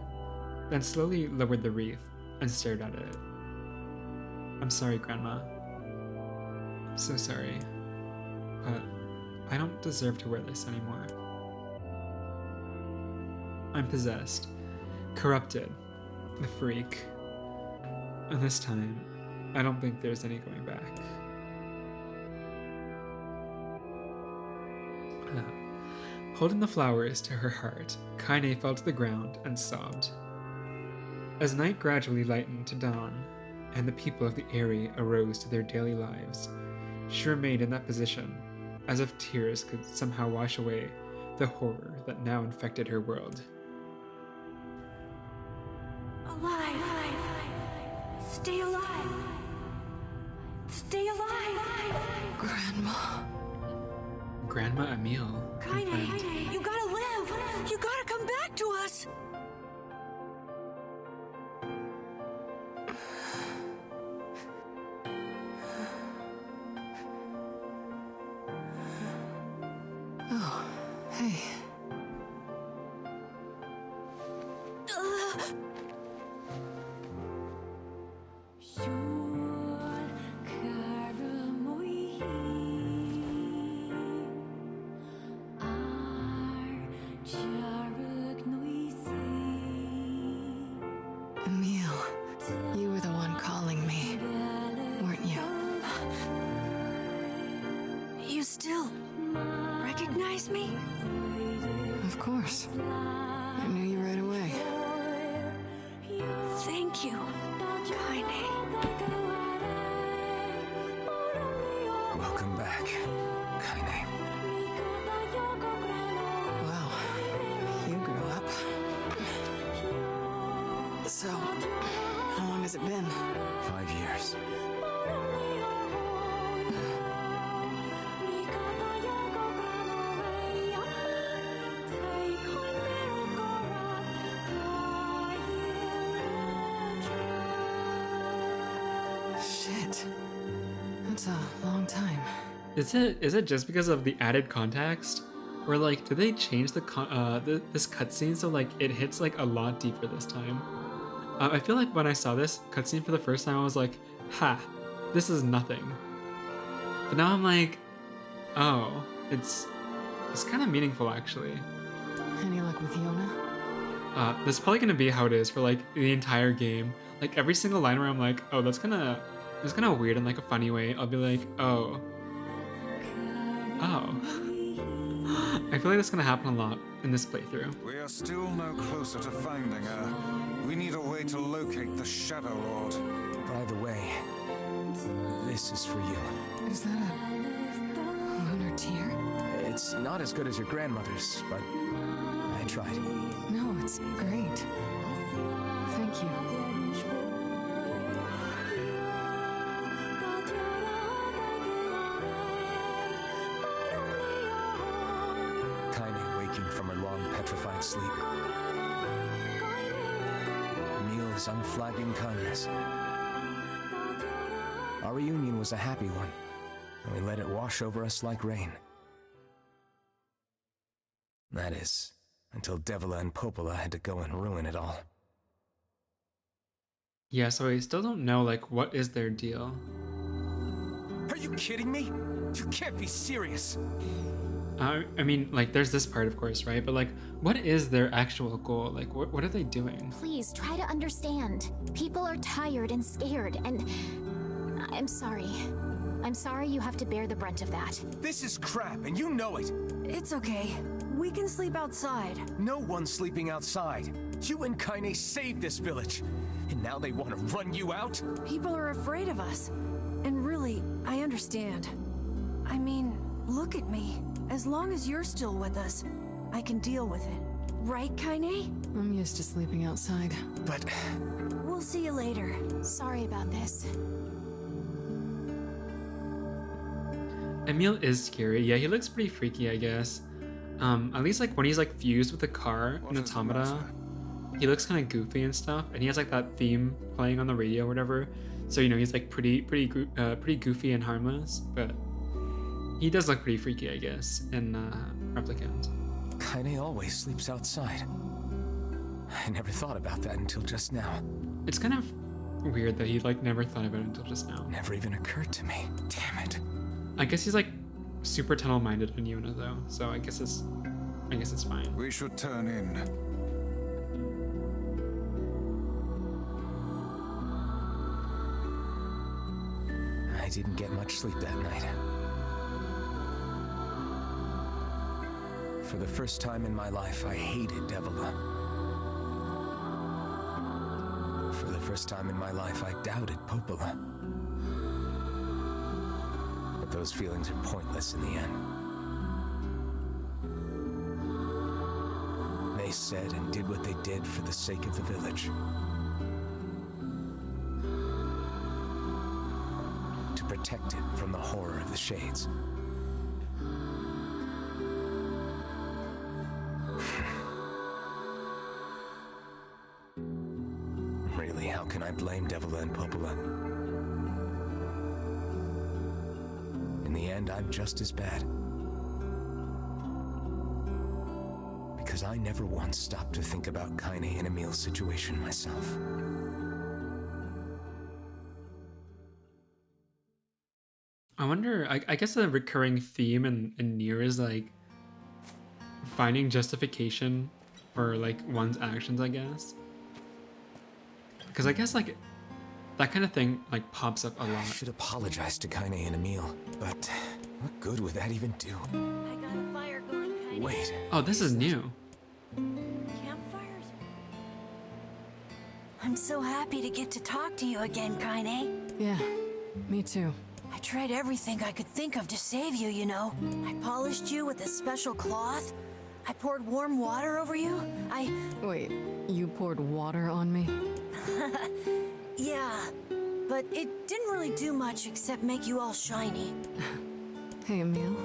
then slowly lowered the wreath and stared at it. I'm sorry, Grandma. I'm so sorry, but I don't deserve to wear this anymore. I'm possessed, corrupted, a freak. And this time, I don't think there's any going back. Holding the flowers to her heart, Kaine fell to the ground and sobbed. As night gradually lightened to dawn, and the people of the area arose to their daily lives, she remained in that position, as if tears could somehow wash away the horror that now infected her world. Alive! Stay alive! Stay alive! Grandma. Grandma Emile. Kaine, you gotta live! You gotta come back to us! Oh, hey. Emile, you were the one calling me, weren't you? You still recognize me? Of course. I knew you right away. Thank you, Kaine. Welcome back, Kaine. Wow, you grew up. So, how long has it been? 5 years. Shit. That's a long time. Is it just because of the added context? Or like, did they change this cutscene so like it hits like a lot deeper this time? I feel like when I saw this cutscene for the first time, I was like, ha, this is nothing. But now I'm like, oh, it's kind of meaningful actually. Any luck with Yona? That's probably gonna be how it is for like the entire game. Like every single line where I'm like, oh, that's kind of weird in like a funny way. I'll be like, oh. I feel like that's gonna happen a lot in this playthrough. We are still no closer to finding her. We need a way to locate the Shadow Lord. By the way, this is for you. Is that a lunar tear? It's not as good as your grandmother's, but I tried. No, it's great. Thank you. Kaine waking from her long petrified sleep. Emil's unflagging kindness. Our reunion was a happy one, and we let it wash over us like rain. That is, until Devila and Popola had to go and ruin it all. Yeah, so I still don't know like what is their deal. Are you kidding me? You can't be serious. I mean, like, there's this part, of course, right? But like, what is their actual goal? Like, what are they doing? Please try to understand. People are tired and scared, and I'm sorry. I'm sorry you have to bear the brunt of that. This is crap, and you know it. It's okay. We can sleep outside. No one's sleeping outside. You and Kaine saved this village, and now they want to run you out? People are afraid of us. And really, I understand. I mean, look at me. As long as you're still with us, I can deal with it. Right, Kaine? I'm used to sleeping outside. But We'll see you later. Sorry about this. Emil is scary. Yeah, he looks pretty freaky, I guess. At least like when he's like fused with the car in Automata, he looks kind of goofy and stuff, and he has like that theme playing on the radio or whatever. So you know he's like pretty goofy and harmless, but he does look pretty freaky, I guess, in Replicant. Kaine always sleeps outside. I never thought about that until just now. It's kind of weird that he like never thought about it until just now. Never even occurred to me. Damn it. I guess he's like super tunnel-minded on Yona though, so I guess it's fine. We should turn in. I didn't get much sleep that night. For the first time in my life, I hated Devila. For the first time in my life, I doubted Popola. But those feelings are pointless in the end. They said and did what they did for the sake of the village. To protect it from the horror of the Shades. Really, how can I blame Devila and Popola? In the end, I'm just as bad. Because I never once stopped to think about Kaine and Emil's situation myself. I wonder, I guess the recurring theme in NieR is like finding justification for like one's actions, I guess. Because I guess like that kind of thing like pops up a I lot. should apologize to Kaine and Emil, but what good would that even do? I got a fire going, Kaine. Wait. Oh, this is new. Campfires? I'm so happy to get to talk to you again, Kaine. Yeah, me too. I tried everything I could think of to save you, you know. I polished you with this special cloth. I poured warm water over you. Wait, you poured water on me? Yeah, but it didn't really do much except make you all shiny. Hey, Emil.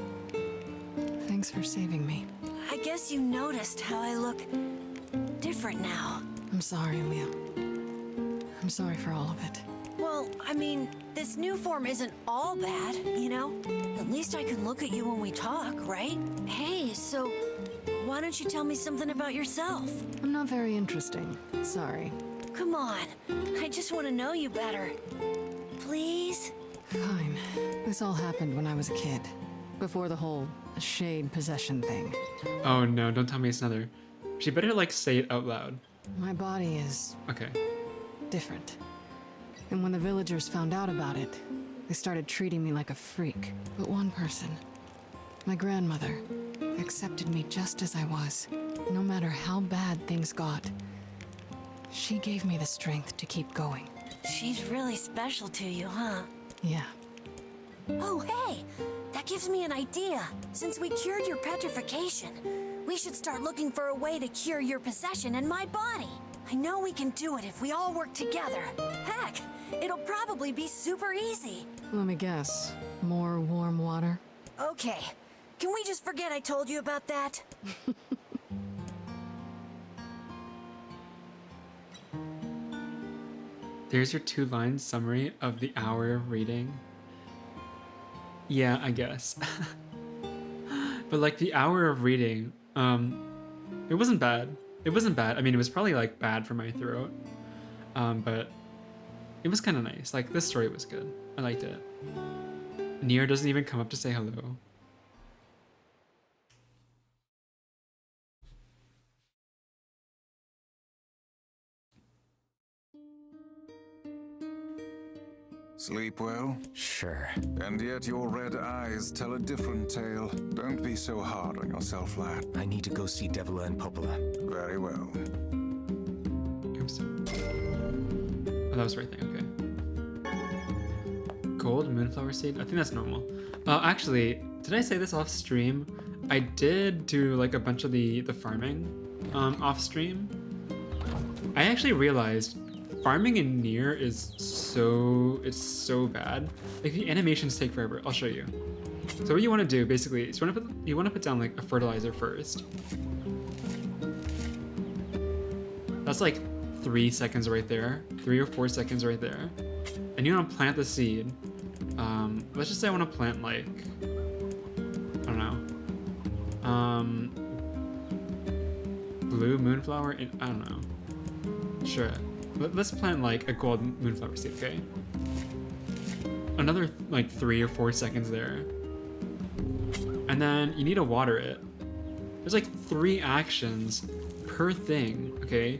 Thanks for saving me. I guess you noticed how I look different now. I'm sorry, Emil. I'm sorry for all of it. Well, I mean, this new form isn't all bad, you know? At least I can look at you when we talk, right? Hey, so why don't you tell me something about yourself? I'm not very interesting. Sorry. Come on, I just want to know you better. Please? Fine. This all happened when I was a kid. Before the whole shade possession thing. Oh no, don't tell me it's another. She better like say it out loud. My body is Okay. different. And when the villagers found out about it, they started treating me like a freak. But one person, my grandmother, accepted me just as I was, no matter how bad things got. She gave me the strength to keep going. She's really special to you, huh? Yeah. Oh, hey! That gives me an idea. Since we cured your petrification, we should start looking for a way to cure your possession in my body. I know we can do it if we all work together. Heck, it'll probably be super easy. Let me guess. More warm water? Okay, can we just forget I told you about that? There's your 2-line summary of the hour of reading. Yeah, I guess. But like the hour of reading, it wasn't bad. It wasn't bad. I mean, it was probably like bad for my throat. But it was kind of nice. Like this story was good. I liked it. NieR doesn't even come up to say hello. Sleep well? Sure. And yet your red eyes tell a different tale. Don't be so hard on yourself, lad. I need to go see Devila and Popola. Very well. Oops. Oh, that was the right thing. Okay. Gold moonflower seed? I think that's normal. Actually, did I say this off stream? I did do like a bunch of the farming off stream. I actually realized farming in NieR is so bad. Like the animations take forever. I'll show you. So what you want to do basically is you want to put down like a fertilizer first. That's like 3 seconds right there, 3 or 4 seconds right there, and you want to plant the seed. Let's just say I want to plant like I don't know, blue moonflower. I don't know. Sure. Let's plant like a gold moonflower seed, okay? Another like 3 or 4 seconds there. And then you need to water it. There's like 3 actions per thing, okay?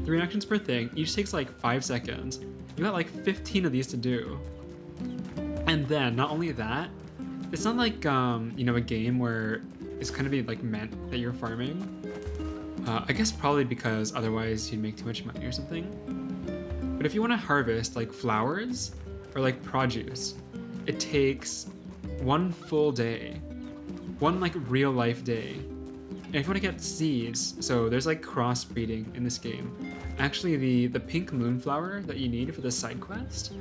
3 actions per thing. Each takes like 5 seconds. You got like 15 of these to do. And then, not only that, it's not like, you know, a game where it's kind of be like meant that you're farming. I guess probably because otherwise you'd make too much money or something. But if you want to harvest like flowers or like produce, it takes 1 full day, 1 like real life day. And if you want to get seeds, so there's like crossbreeding in this game. Actually, the pink moonflower that you need for the side quest,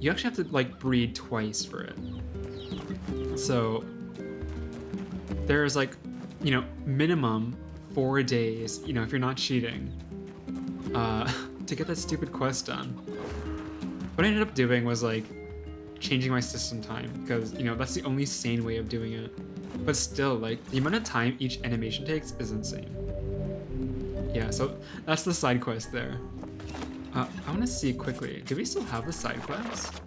you actually have to like breed twice for it. So there's like, you know, minimum 4 days, you know, if you're not cheating, to get that stupid quest done. What I ended up doing was like changing my system time because, you know, that's the only sane way of doing it. But still, like, the amount of time each animation takes is insane. Yeah, so that's the side quest there. I want to see quickly, do we still have the side quests?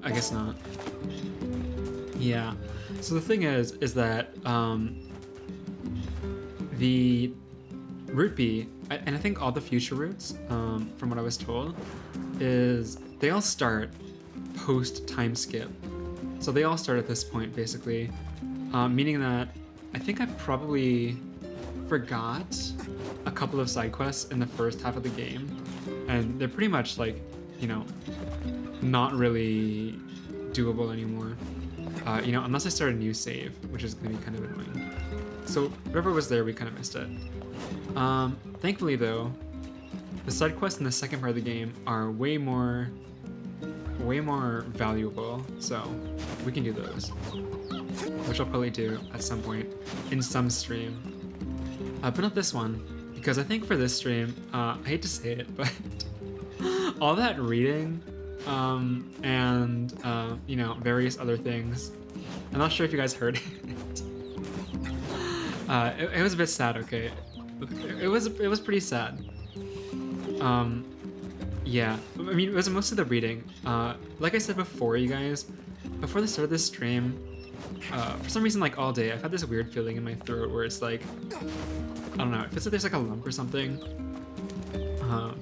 I guess not. Yeah, so the thing is that, the Route B, and I think all the future routes, from what I was told, is they all start post time skip. So they all start at this point, basically, meaning that I think I probably forgot a couple of side quests in the first half of the game, and they're pretty much like, you know, not really doable anymore. You know, unless I start a new save, which is gonna be kind of annoying. So whatever was there, we kind of missed it. Thankfully though, the side quests in the second part of the game are way more valuable, so we can do those, which I'll probably do at some point in some stream. But not this one, because I think for this stream, I hate to say it, but all that reading, and you know, various other things. I'm not sure if you guys heard it. It was a bit sad. Okay, it was pretty sad. Yeah, I mean, it was mostly the reading. Like I said before, you guys, before the start of this stream, for some reason, like all day, I've had this weird feeling in my throat where it's like, I don't know, it feels like there's like a lump or something.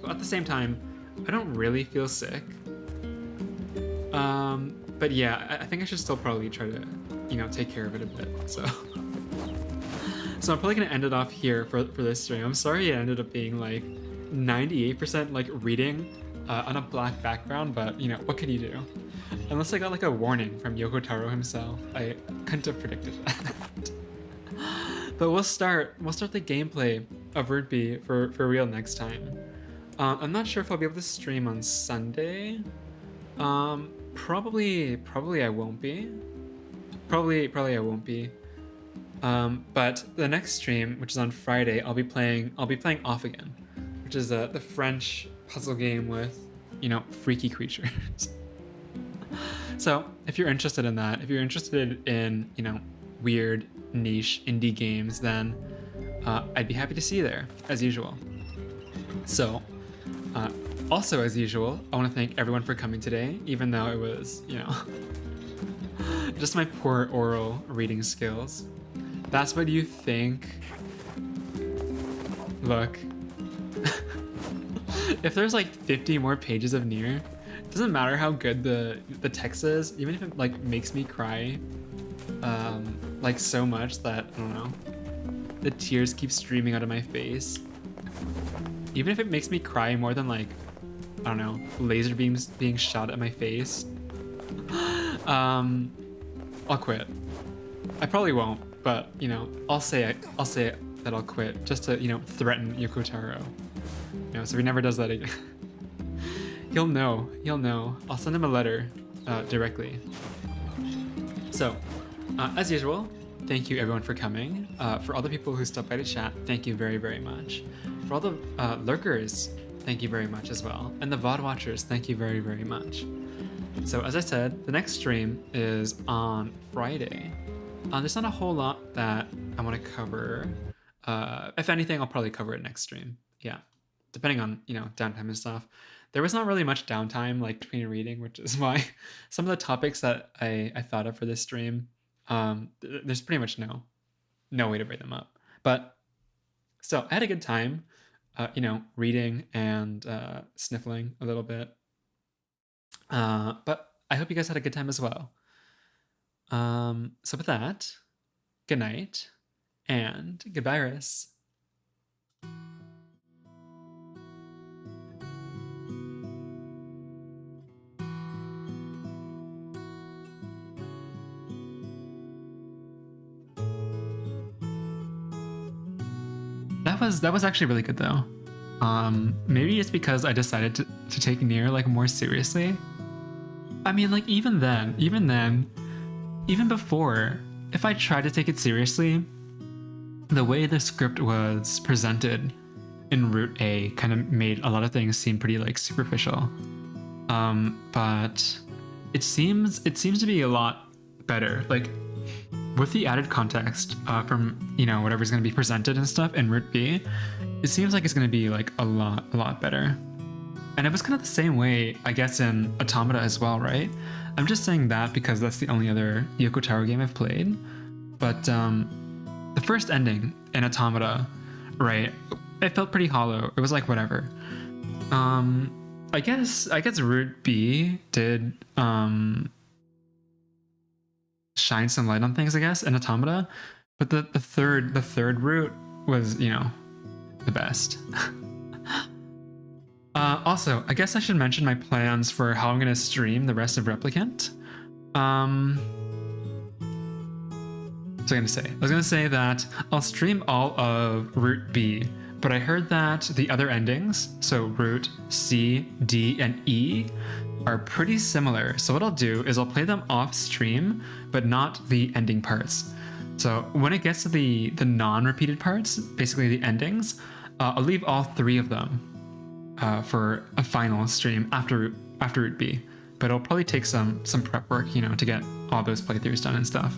But at the same time, I don't really feel sick. But yeah, I think I should still probably try to, you know, take care of it a bit. So, so I'm probably gonna end it off here for this stream. I'm sorry it ended up being like 98% like reading on a black background, but you know, what can you do? Unless I got like a warning from Yoko Taro himself, I couldn't have predicted that. But we'll start the gameplay of Route B for real next time. I'm not sure if I'll be able to stream on Sunday. Probably I won't be. Probably I won't be. But the next stream, which is on Friday, I'll be playing Off Again, which is the French puzzle game with, you know, freaky creatures. So if you're interested in that, if you're interested in, you know, weird niche indie games, then I'd be happy to see you there as usual. So also as usual, I want to thank everyone for coming today, even though it was, you know, just my poor oral reading skills. That's what you think? Look. If there's like 50 more pages of NieR, it doesn't matter how good the text is, even if it like makes me cry like so much that, I don't know, the tears keep streaming out of my face. Even if it makes me cry more than like, I don't know, laser beams being shot at my face, I'll quit. I probably won't, but you know, I'll say that I'll quit just to, you know, threaten Yoko Taro. You know, so he never does that again. He'll know. I'll send him a letter directly. So, as usual, thank you everyone for coming. For all the people who stopped by to chat, thank you very, very much. For all the lurkers, thank you very much as well. And the VOD watchers, thank you very, very much. So as I said, the next stream is on Friday. There's not a whole lot that I want to cover. If anything, I'll probably cover it next stream. Yeah, depending on, you know, downtime and stuff. There was not really much downtime like between reading, which is why some of the topics that I thought of for this stream, there's pretty much no way to bring them up. But still, I had a good time, you know, reading and sniffling a little bit. But I hope you guys had a good time as well. So with that, good night and goodbye, Iris. That was actually really good though. Maybe it's because I decided to take NieR like more seriously. I mean, like even before, if I tried to take it seriously, the way the script was presented in Route A kind of made a lot of things seem pretty like superficial. But it seems to be a lot better. Like with the added context from, you know, whatever's going to be presented and stuff in Route B, it seems like it's going to be like a lot better. And it was kind of the same way, I guess, in Automata as well, right? I'm just saying that because that's the only other Yoko Taro game I've played. But the first ending in Automata, right, it felt pretty hollow. It was like whatever. I guess Route B did shine some light on things, I guess, in Automata. But the third route was, you know, the best. Also, I guess I should mention my plans for how I'm going to stream the rest of Replicant. What was I going to say? I was going to say that I'll stream all of Route B, but I heard that the other endings, so Route C, D, and E, are pretty similar. So what I'll do is I'll play them off stream, but not the ending parts. So when it gets to the non-repeated parts, basically the endings, I'll leave all three of them for a final stream after Route B, but it'll probably take some prep work, you know, to get all those playthroughs done and stuff.